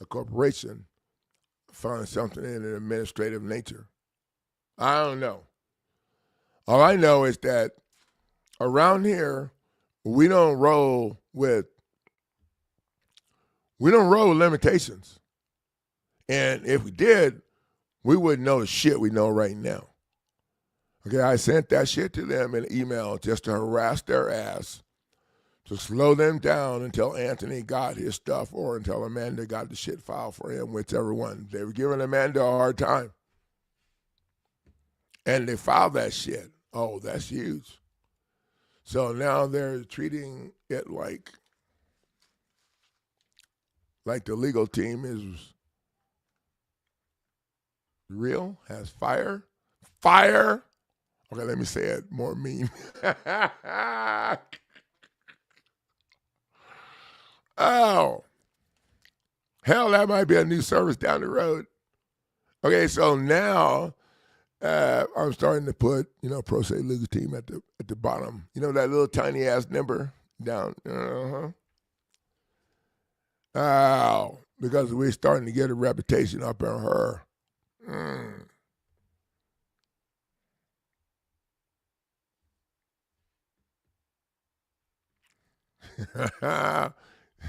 a corporation, found something in an administrative nature. I don't know. All I know is that around here, we don't roll with limitations. And if we did, we wouldn't know the shit we know right now. Okay, I sent that shit to them in email just to harass their ass, to slow them down until Anthony got his stuff or until Amanda got the shit filed for him, whichever one. They were giving Amanda a hard time. And they filed that shit. Oh, that's huge. So now they're treating it like the legal team is real, has fire. Fire. Okay, let me say it more mean. Oh. Hell, that might be a new service down the road. Okay, so now I'm starting to put, Pro Se Legal Team at the bottom. You know that little tiny ass number down. Oh, because we're starting to get a reputation up on her.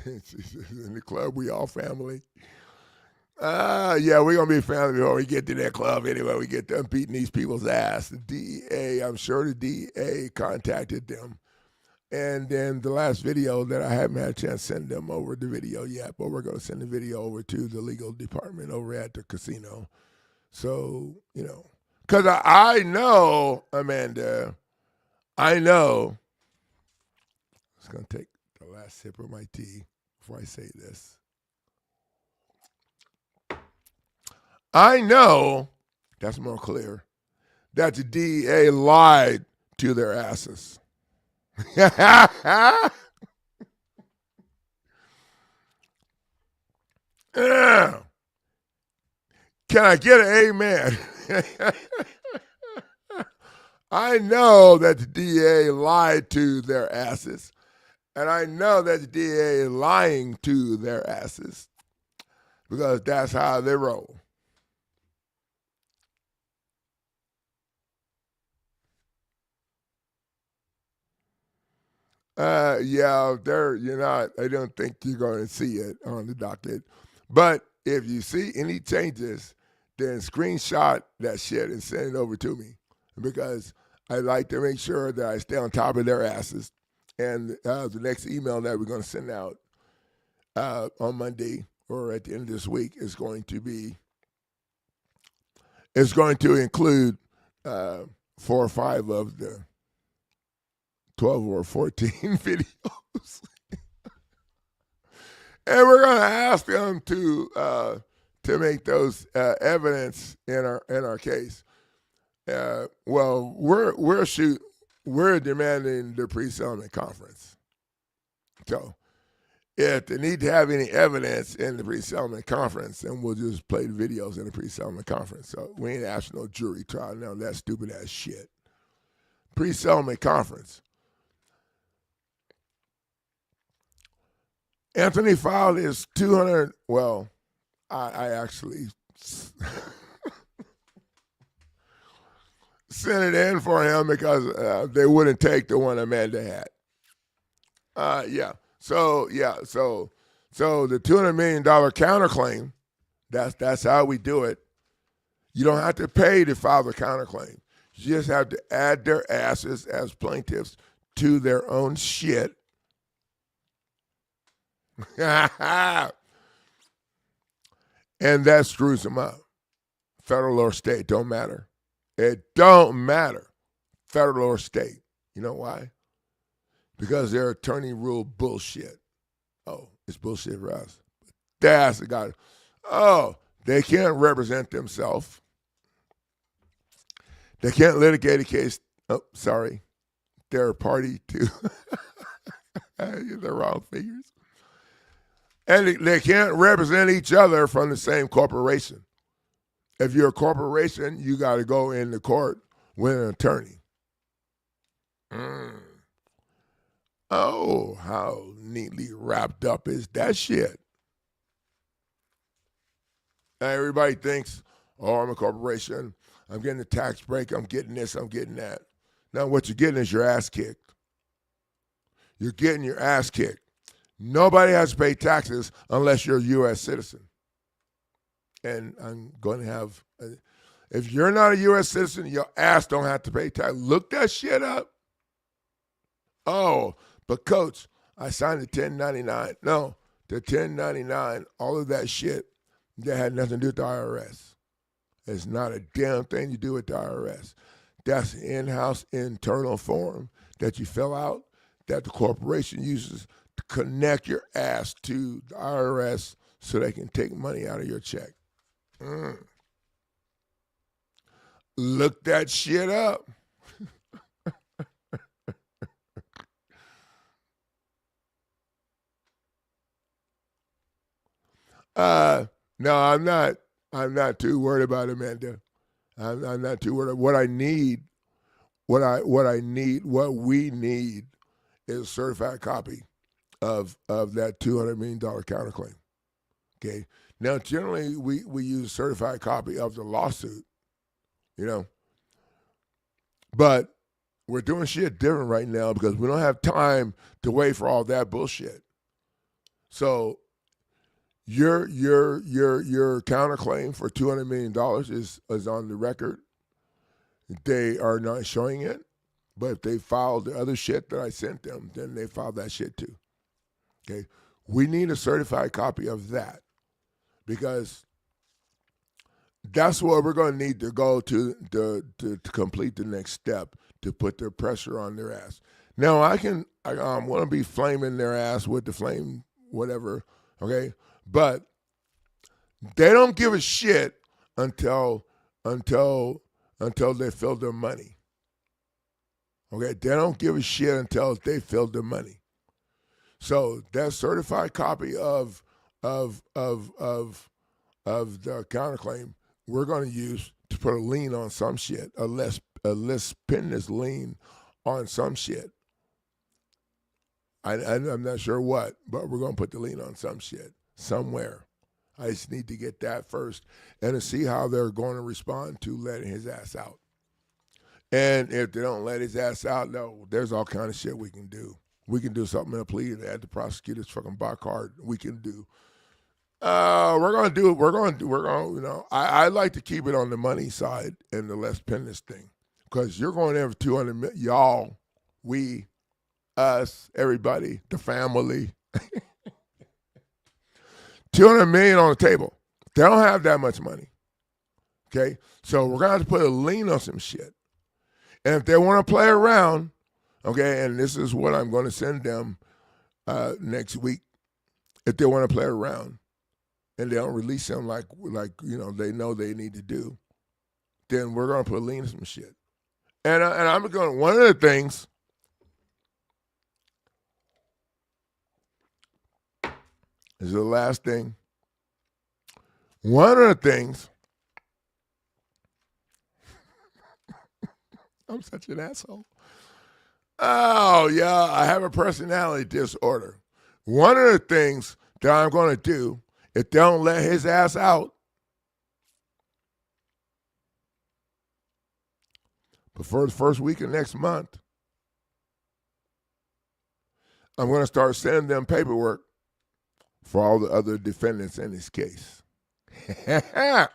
In the club, we all family. Yeah, we're going to be family before we get to that club anyway. We get done beating these people's ass. The DEA, I'm sure the DEA contacted them. And then the last video that I haven't had a chance to send them over the video yet, but we're going to send the video over to the legal department over at the casino. So, because I know, Amanda, I know. I'm just going to take the last sip of my tea before I say this. I know, that's more clear, that the DEA lied to their asses. Can I get an amen? I know that the DEA lied to their asses. And I know that the DEA is lying to their asses because that's how they roll. Yeah, I don't think you're going to see it on the docket. But if you see any changes, then screenshot that shit and send it over to me because I like to make sure that I stay on top of their asses. And the next email that we're going to send out on Monday or at the end of this week is going to include 4 or 5 of the 12 or 14 videos. And we're going to ask them to make those evidence in our case. Well, we're demanding the pre-settlement conference. So if they need to have any evidence in the pre-settlement conference, then we'll just play the videos in the pre-settlement conference. So we ain't asking no jury trial, none of that stupid ass shit. Pre-settlement conference. Anthony filed his 200. Well, I actually sent it in for him because they wouldn't take the one Amanda had. Yeah. So the $200 million counterclaim. That's how we do it. You don't have to pay to file the counterclaim. You just have to add their asses as plaintiffs to their own shit. And that screws them up. Federal or state, don't matter. It don't matter. Federal or state. You know why? because their attorney rule bullshit. Oh, it's bullshit for us. That's the guy. Oh, they can't represent themselves. They can't litigate a case. Oh, sorry. They're a party to the wrong figures. And they can't represent each other from the same corporation. If you're a corporation, you got to go into court with an attorney. Oh, how neatly wrapped up is that shit? Everybody thinks, oh, I'm a corporation. I'm getting a tax break. I'm getting this. I'm getting that. Now, what you're getting is your ass kicked. You're getting your ass kicked. Nobody has to pay taxes unless you're a U.S. citizen. And I'm going to have, if you're not a U.S. citizen, your ass don't have to pay tax. Look that shit up. Oh, but Coach, I signed the 1099. No, the 1099, all of that shit, that had nothing to do with the IRS. It's not a damn thing to do with the IRS. That's an in-house internal form that you fill out that the corporation uses to connect your ass to the IRS so they can take money out of your check. Look that shit up. No, I'm not. I'm not too worried about Amanda. I'm not too worried. What we need is a certified copy of that $200 million counterclaim. Okay. Now, generally, we use a certified copy of the lawsuit, but we're doing shit different right now because we don't have time to wait for all that bullshit. So your counterclaim for $200 million is on the record. They are not showing it, but if they filed the other shit that I sent them, then they filed that shit too. Okay, we need a certified copy of that because that's what we're going to need to go to complete the next step to put their pressure on their ass. Now I want to be flaming their ass with the flame whatever. Okay. But they don't give a shit until they fill their money. Okay, they don't give a shit until they fill their money. So that certified copy of the counterclaim we're going to use to put a lien on some shit, a less pending lien on some shit. I'm not sure what, but we're going to put the lien on some shit somewhere. I just need to get that first and to see how they're going to respond to letting his ass out. And if they don't let his ass out, no, there's all kind of shit we can do. We can do something in a plea and add the prosecutor's fucking bar card. We can do. I like to keep it on the money side and the less pending thing because you're going to have 200 million, y'all, we, us, everybody, the family. 200 million on the table. They don't have that much money. Okay? So we're going to have to put a lien on some shit. And if they want to play around, okay, and this is what I'm going to send them next week, if they want to play around and they don't release them like they know they need to do, then we're going to put a lien on some shit. And I'm going to, one of the things, this is the last thing. One of the things, I'm such an asshole. Oh, yeah, I have a personality disorder. One of the things that I'm going to do, if they don't let his ass out, before the first week of next month, I'm going to start sending them paperwork for all the other defendants in this case. How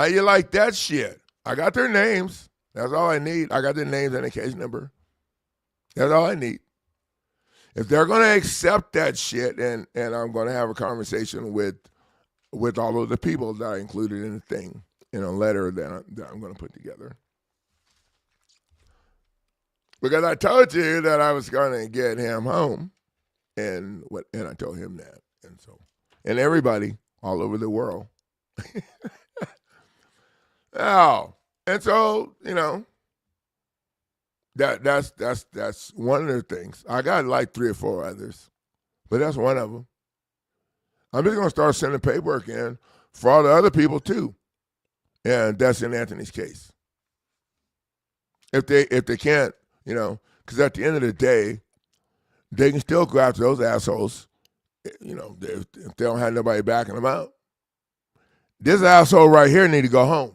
you like that shit? I got their names. That's all I need. I got their names and a case number. That's all I need. If they're going to accept that shit, and I'm going to have a conversation with all of the people that I included in the thing, in a letter that I'm going to put together. Because I told you that I was going to get him home, and I told him that, and everybody all over the world. Oh, and so that's one of the things. I got like 3 or 4 others, but that's one of them. I'm just gonna start sending paperwork in for all the other people too, and that's in Anthony's case. If they can't, because at the end of the day, they can still go after those assholes. If they don't have nobody backing them out, this asshole right here need to go home.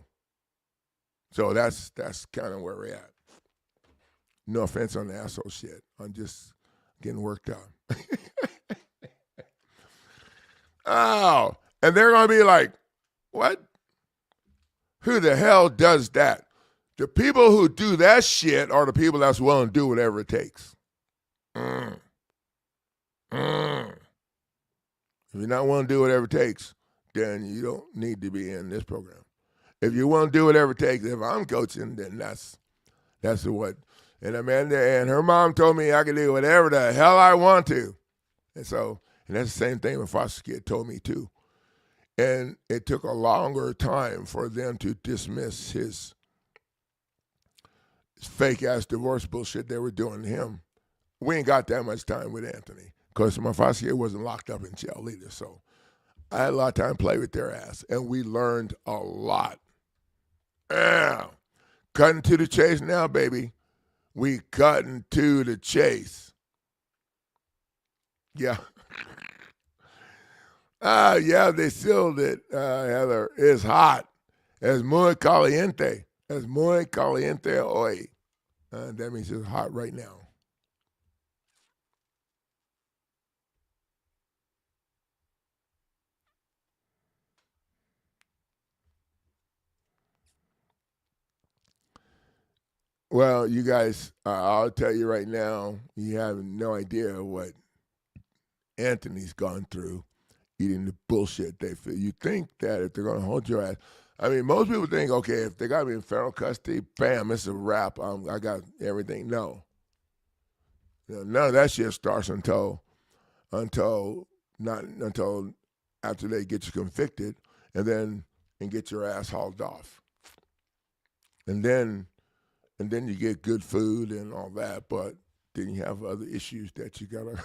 So that's kind of where we're at. No offense on the asshole shit. I'm just getting worked out. Oh, and they're going to be like, what? Who the hell does that? The people who do that shit are the people that's willing to do whatever it takes. If you're not willing to do whatever it takes, then you don't need to be in this program. If you want to do whatever it takes, if I'm coaching, then that's what. And Amanda and her mom told me I could do whatever the hell I want to. And that's the same thing my foster kid told me too. And it took a longer time for them to dismiss his fake-ass divorce bullshit they were doing to him. We ain't got that much time with Anthony because my foster kid wasn't locked up in jail either. So I had a lot of time to play with their ass, and we learned a lot. Cutting to the chase now, baby. We cutting to the chase. Yeah. Yeah, they sealed it, Heather. It's hot. Es muy caliente. Es muy caliente hoy. That means it's hot right now. Well, you guys, I'll tell you right now, you have no idea what Anthony's gone through eating the bullshit they feel. You think that if they're going to hold your ass, I mean, most people think, okay, if they got me in federal custody, bam, it's a wrap. I got everything. No. None of that shit starts until after they get you convicted and get your ass hauled off. And then you get good food and all that, but then you have other issues that you gotta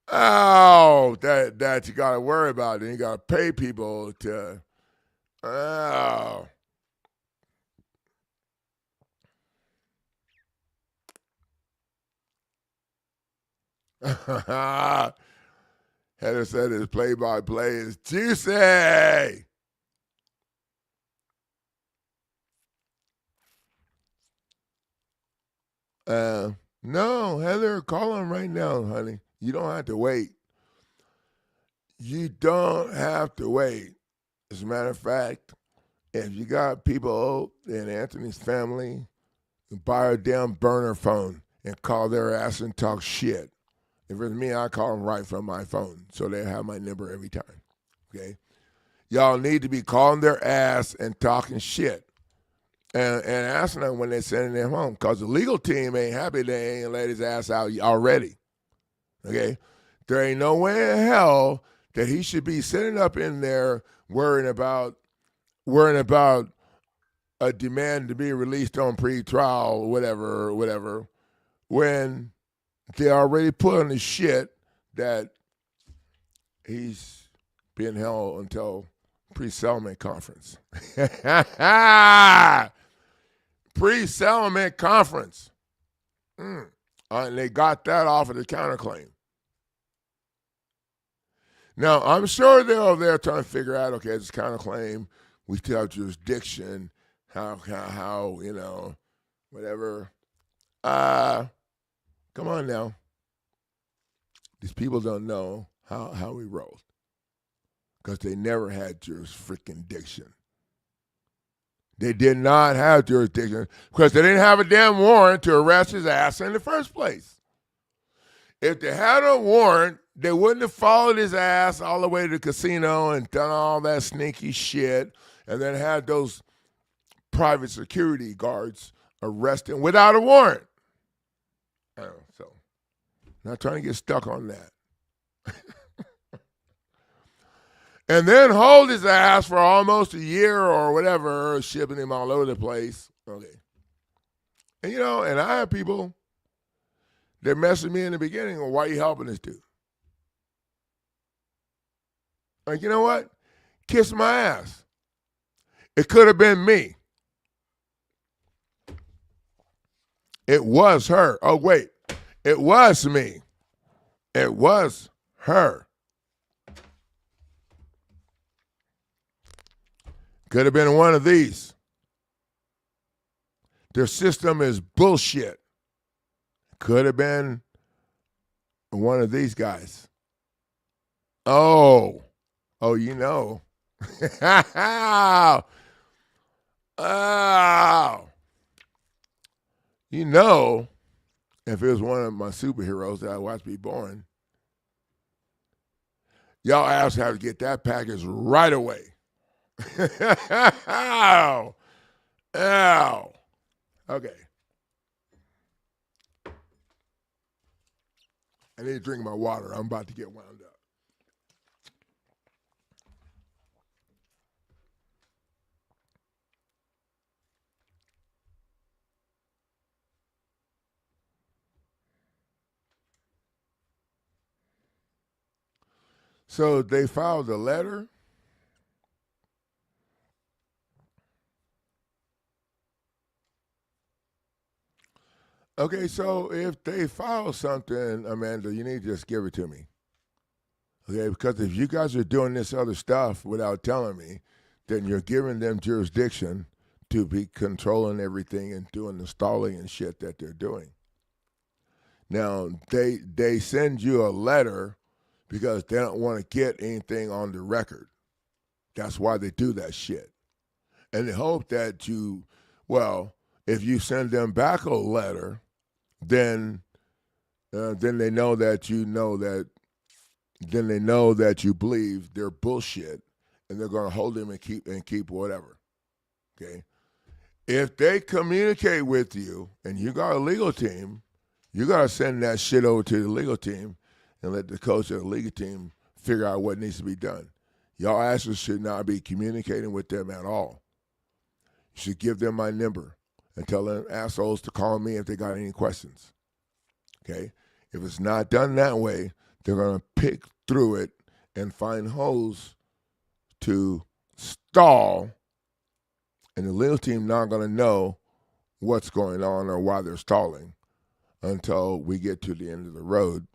that you gotta worry about. And you gotta pay people to Heather said his play-by-play is juicy. No, Heather, call him right now, honey. You don't have to wait. You don't have to wait. As a matter of fact, if you got people in Anthony's family, buy a damn burner phone and call their ass and talk shit. If it's me, I call them right from my phone, so they have my number every time. Okay? Y'all need to be calling their ass and talking shit. And asking them when they're sending them home, because the legal team ain't happy they ain't let his ass out already. Okay? There ain't no way in hell that he should be sitting up in there worrying about a demand to be released on pre-trial, whatever, when they already put on the shit that he's being held until pre-settlement conference. Pre-settlement conference. And they got that off of the counterclaim. Now, I'm sure they're over there trying to figure out, okay, this counterclaim, we still have jurisdiction, how, whatever. Come on now. These people don't know how we rolled because they never had jurisdiction. They did not have jurisdiction because they didn't have a damn warrant to arrest his ass in the first place. If they had a warrant, they wouldn't have followed his ass all the way to the casino and done all that sneaky shit and then had those private security guards arrest him without a warrant. So, not trying to get stuck on that. And then hold his ass for almost a year or whatever, shipping him all over the place. Okay. And and I have people that messaged me in the beginning, well, why are you helping this dude? Like, you know what? Kiss my ass. It could have been me. It was her. Oh, wait. It was me. It was her. Could have been one of these. Their system is bullshit. Could have been one of these guys. Oh, you know. Oh. You know, if it was one of my superheroes that I watched be born, y'all ass have to get that package right away. Ow. Ow. Okay. I need to drink my water. I'm about to get wound up. So they filed a letter. Okay, so if they file something, Amanda, you need to just give it to me. Okay, because if you guys are doing this other stuff without telling me, then you're giving them jurisdiction to be controlling everything and doing the stalling and shit that they're doing. Now, they send you a letter because they don't want to get anything on the record. That's why they do that shit. And they hope that if you send them back a letter, then they know that then they know that you believe they're bullshit, and they're going to hold them and keep whatever. Okay, if they communicate with you and you got a legal team, you got to send that shit over to the legal team and let the coach of the legal team figure out what needs to be done. Y'all asses should not be communicating with them at all. You should give them my number and tell them assholes to call me if they got any questions. Okay? If it's not done that way, they're going to pick through it and find holes to stall, and the legal team not going to know what's going on or why they're stalling until we get to the end of the road,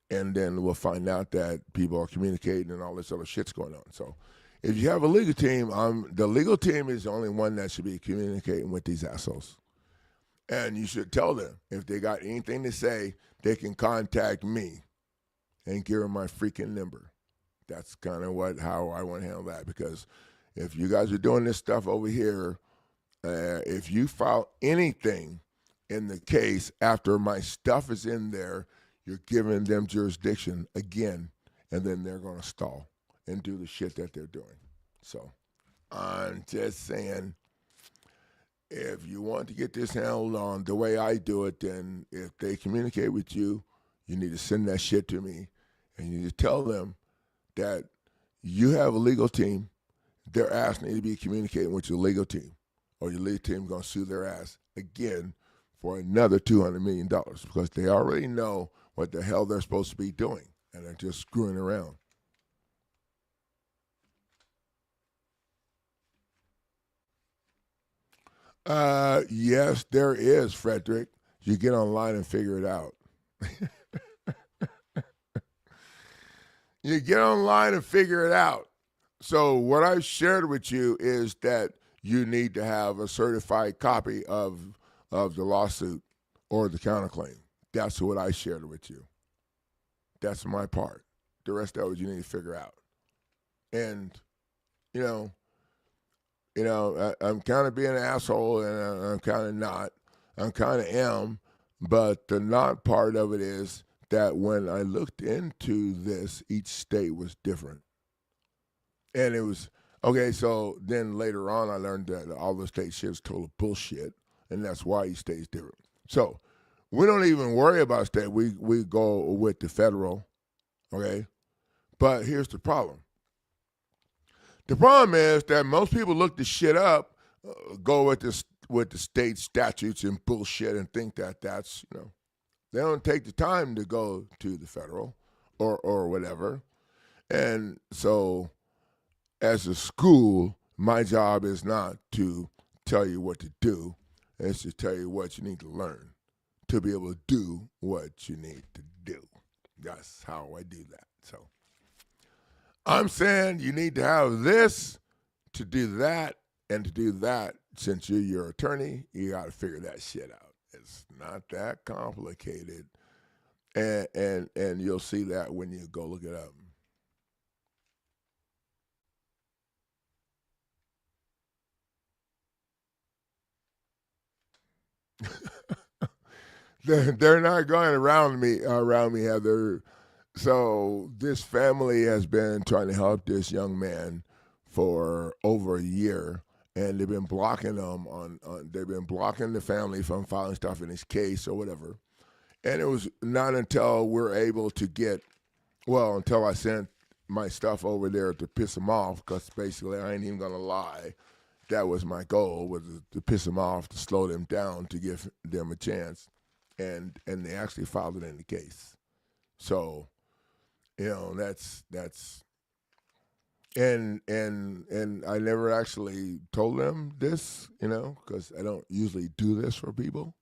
and then we'll find out that people are communicating and all this other shit's going on. So if you have a legal team, the legal team is the only one that should be communicating with these assholes. And you should tell them if they got anything to say, they can contact me and give them my freaking number. That's kind of how I want to handle that, because if you guys are doing this stuff over here, if you file anything in the case after my stuff is in there, you're giving them jurisdiction again, and then they're going to stall and do the shit that they're doing. So I'm just saying, if you want to get this handled on the way I do it, then if they communicate with you, you need to send that shit to me, and you need to tell them that you have a legal team. Their ass need to be communicating with your legal team, or your legal team going to sue their ass again for another $200 million, because they already know what the hell they're supposed to be doing, and they're just screwing around. Yes, there is, Frederick. You get online and figure it out. You get online and figure it out. So what I shared with you is that you need to have a certified copy of the lawsuit or the counterclaim. That's what I shared with you. That's my part. The rest of it you need to figure out. And, I'm kind of being an asshole, and I'm kind of not. I'm kind of am. But the not part of it is that when I looked into this, each state was different. And it was, okay, so then later on I learned that all the state shit was total bullshit. and that's why he stays different. So we don't even worry about state. We go with the federal, okay? But here's the problem. The problem is that most people look the shit up, go with the state statutes and bullshit, and think that that's they don't take the time to go to the federal or whatever. And so, as a school, my job is not to tell you what to do; it's to tell you what you need to learn to be able to do what you need to do. That's how I do that. So I'm saying you need to have this to do that, and to do that, since you're your attorney, you got to figure that shit out. It's not that complicated, and you'll see that when you go look it up. They're not going around me, Heather. So this family has been trying to help this young man for over a year, and they've been blocking them they've been blocking the family from filing stuff in his case or whatever. And it was not until we're able to until I sent my stuff over there to piss him off, because basically I ain't even gonna lie, that was my goal, was to piss them off, to slow them down, to give them a chance, and they actually filed it in the case. So that's and I never actually told them this, because I don't usually do this for people.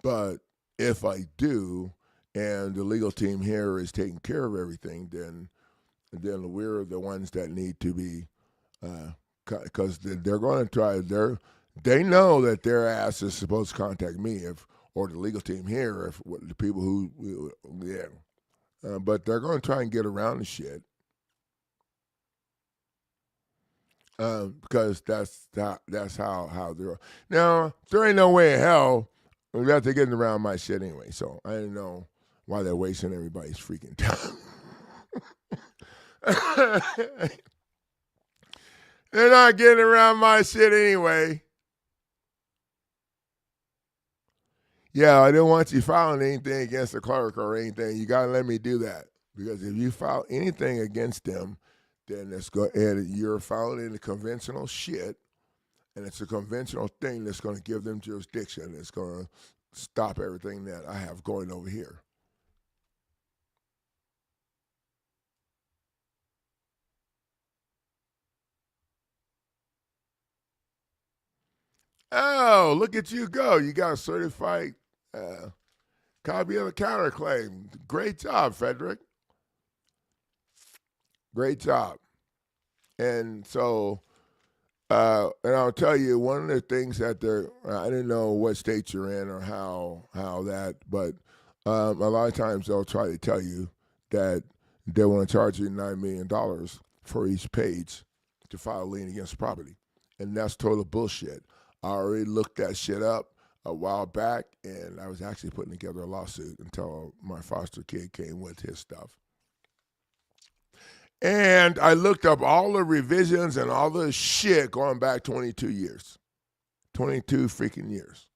But if I do, and the legal team here is taking care of everything, then we're the ones that need to be, because they're going to try. They know that their ass is supposed to contact me, or the legal team here, if the people who, yeah. But they're going to try and get around the shit, because that's how they're. Now there ain't no way in hell that they're getting around my shit anyway. So I didn't know why they're wasting everybody's freaking time. They're not getting around my shit anyway. Yeah, I don't want you filing anything against the clerk or anything. You gotta let me do that, because if you file anything against them, then you're filing the conventional shit, and it's a conventional thing that's going to give them jurisdiction. It's going to stop everything that I have going over here. Oh, look at you go. You got a certified copy of the counterclaim. Great job, Frederick. Great job. And so, and I'll tell you, one of the things that I didn't know what state you're in or how that, but a lot of times they'll try to tell you that they want to charge you $9 million for each page to file a lien against the property. And that's total bullshit. I already looked that shit up a while back, and I was actually putting together a lawsuit until my foster kid came with his stuff. And I looked up all the revisions and all the shit going back 22 years. 22 freaking years.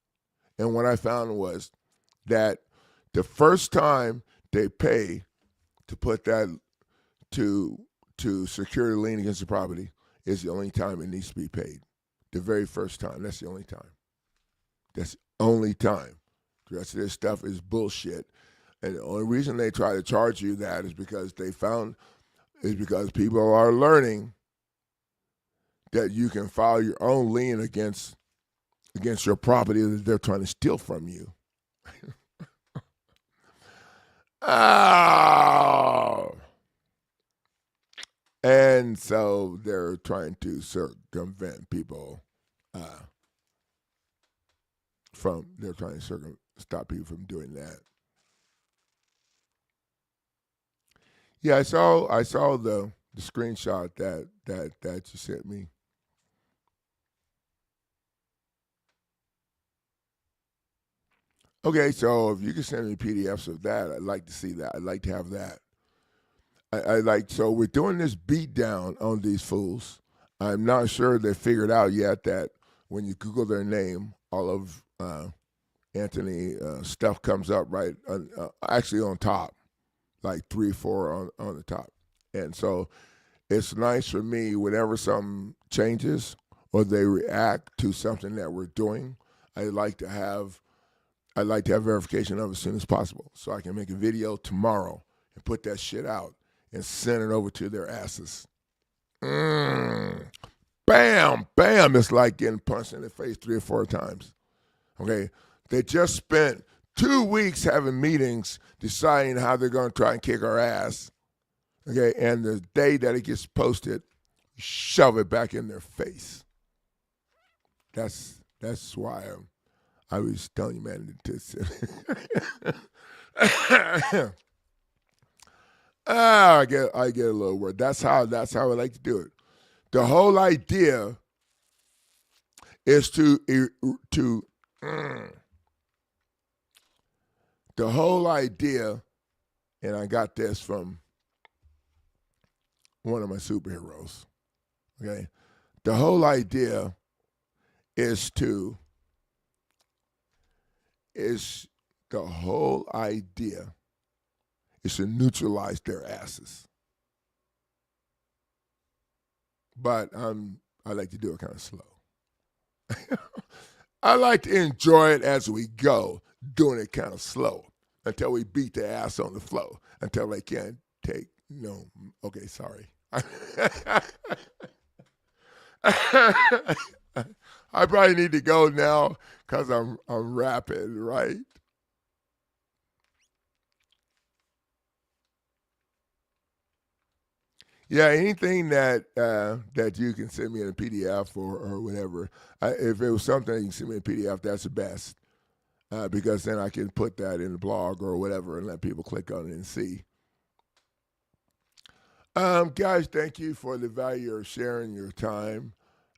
And what I found was that the first time they pay to put that to secure the lien against the property is the only time it needs to be paid. The very first time. That's the only time. That's the only time. The rest of this stuff is bullshit. And the only reason they try to charge you that is because because people are learning that you can file your own lien against your property that they're trying to steal from you. Oh. And so they're trying to circumvent people they're trying to stop people from doing that. Yeah, I saw the screenshot that you sent me. Okay, so if you can send me PDFs of that, I'd like to see that. I'd like to have that. So we're doing this beat down on these fools. I'm not sure they figured out yet that when you Google their name, all of Anthony stuff comes up right actually on top, like 3 or 4 on the top. And so it's nice for me whenever something changes or they react to something that we're doing. I like to have verification of it as soon as possible, so I can make a video tomorrow and put that shit out and send it over to their asses. Bam, bam. It's like getting punched in the face 3 or 4 times. Okay, they just spent 2 weeks having meetings deciding how they're going to try and kick our ass. Okay, and the day that it gets posted, shove it back in their face. That's why I was telling you, man. I get a little word. That's how I like to do it. The whole idea is the whole idea, and I got this from one of my superheroes. Okay, the whole idea is to neutralize their asses. But I like to do it kind of slow. I like to enjoy it as we go, doing it kind of slow until we beat the ass on the floor, until they can't take, no, okay, sorry. I probably need to go now because I'm rapping, right? Yeah, anything that you can send me in a PDF or whatever. If it was something you can send me in a PDF, that's the best, because then I can put that in the blog or whatever and let people click on it and see. Guys, thank you for the value of sharing your time.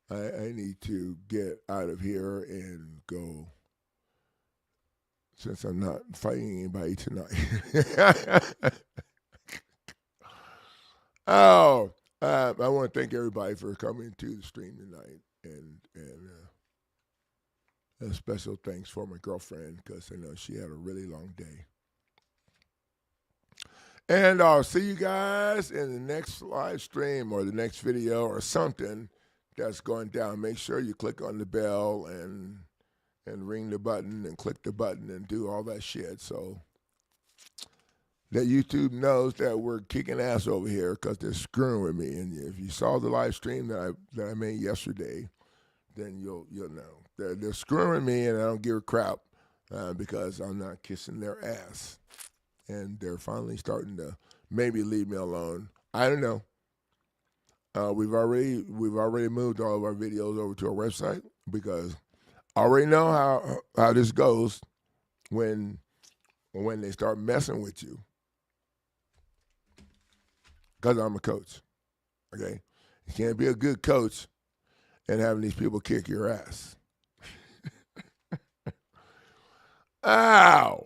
I need to get out of here and go, since I'm not fighting anybody tonight. Oh, I want to thank everybody for coming to the stream tonight, and a special thanks for my girlfriend, because I know she had a really long day. And I'll see you guys in the next live stream or the next video or something that's going down. Make sure you click on the bell and ring the button and click the button and do all that shit, so that YouTube knows that we're kicking ass over here, because they're screwing with me. And if you saw the live stream that I made yesterday, then you'll know they're screwing with me, and I don't give a crap, because I'm not kissing their ass, and they're finally starting to maybe leave me alone. I don't know. We've already moved all of our videos over to our website, because I already know how this goes when they start messing with you. Because I'm a coach, okay? You can't be a good coach and having these people kick your ass. Ow!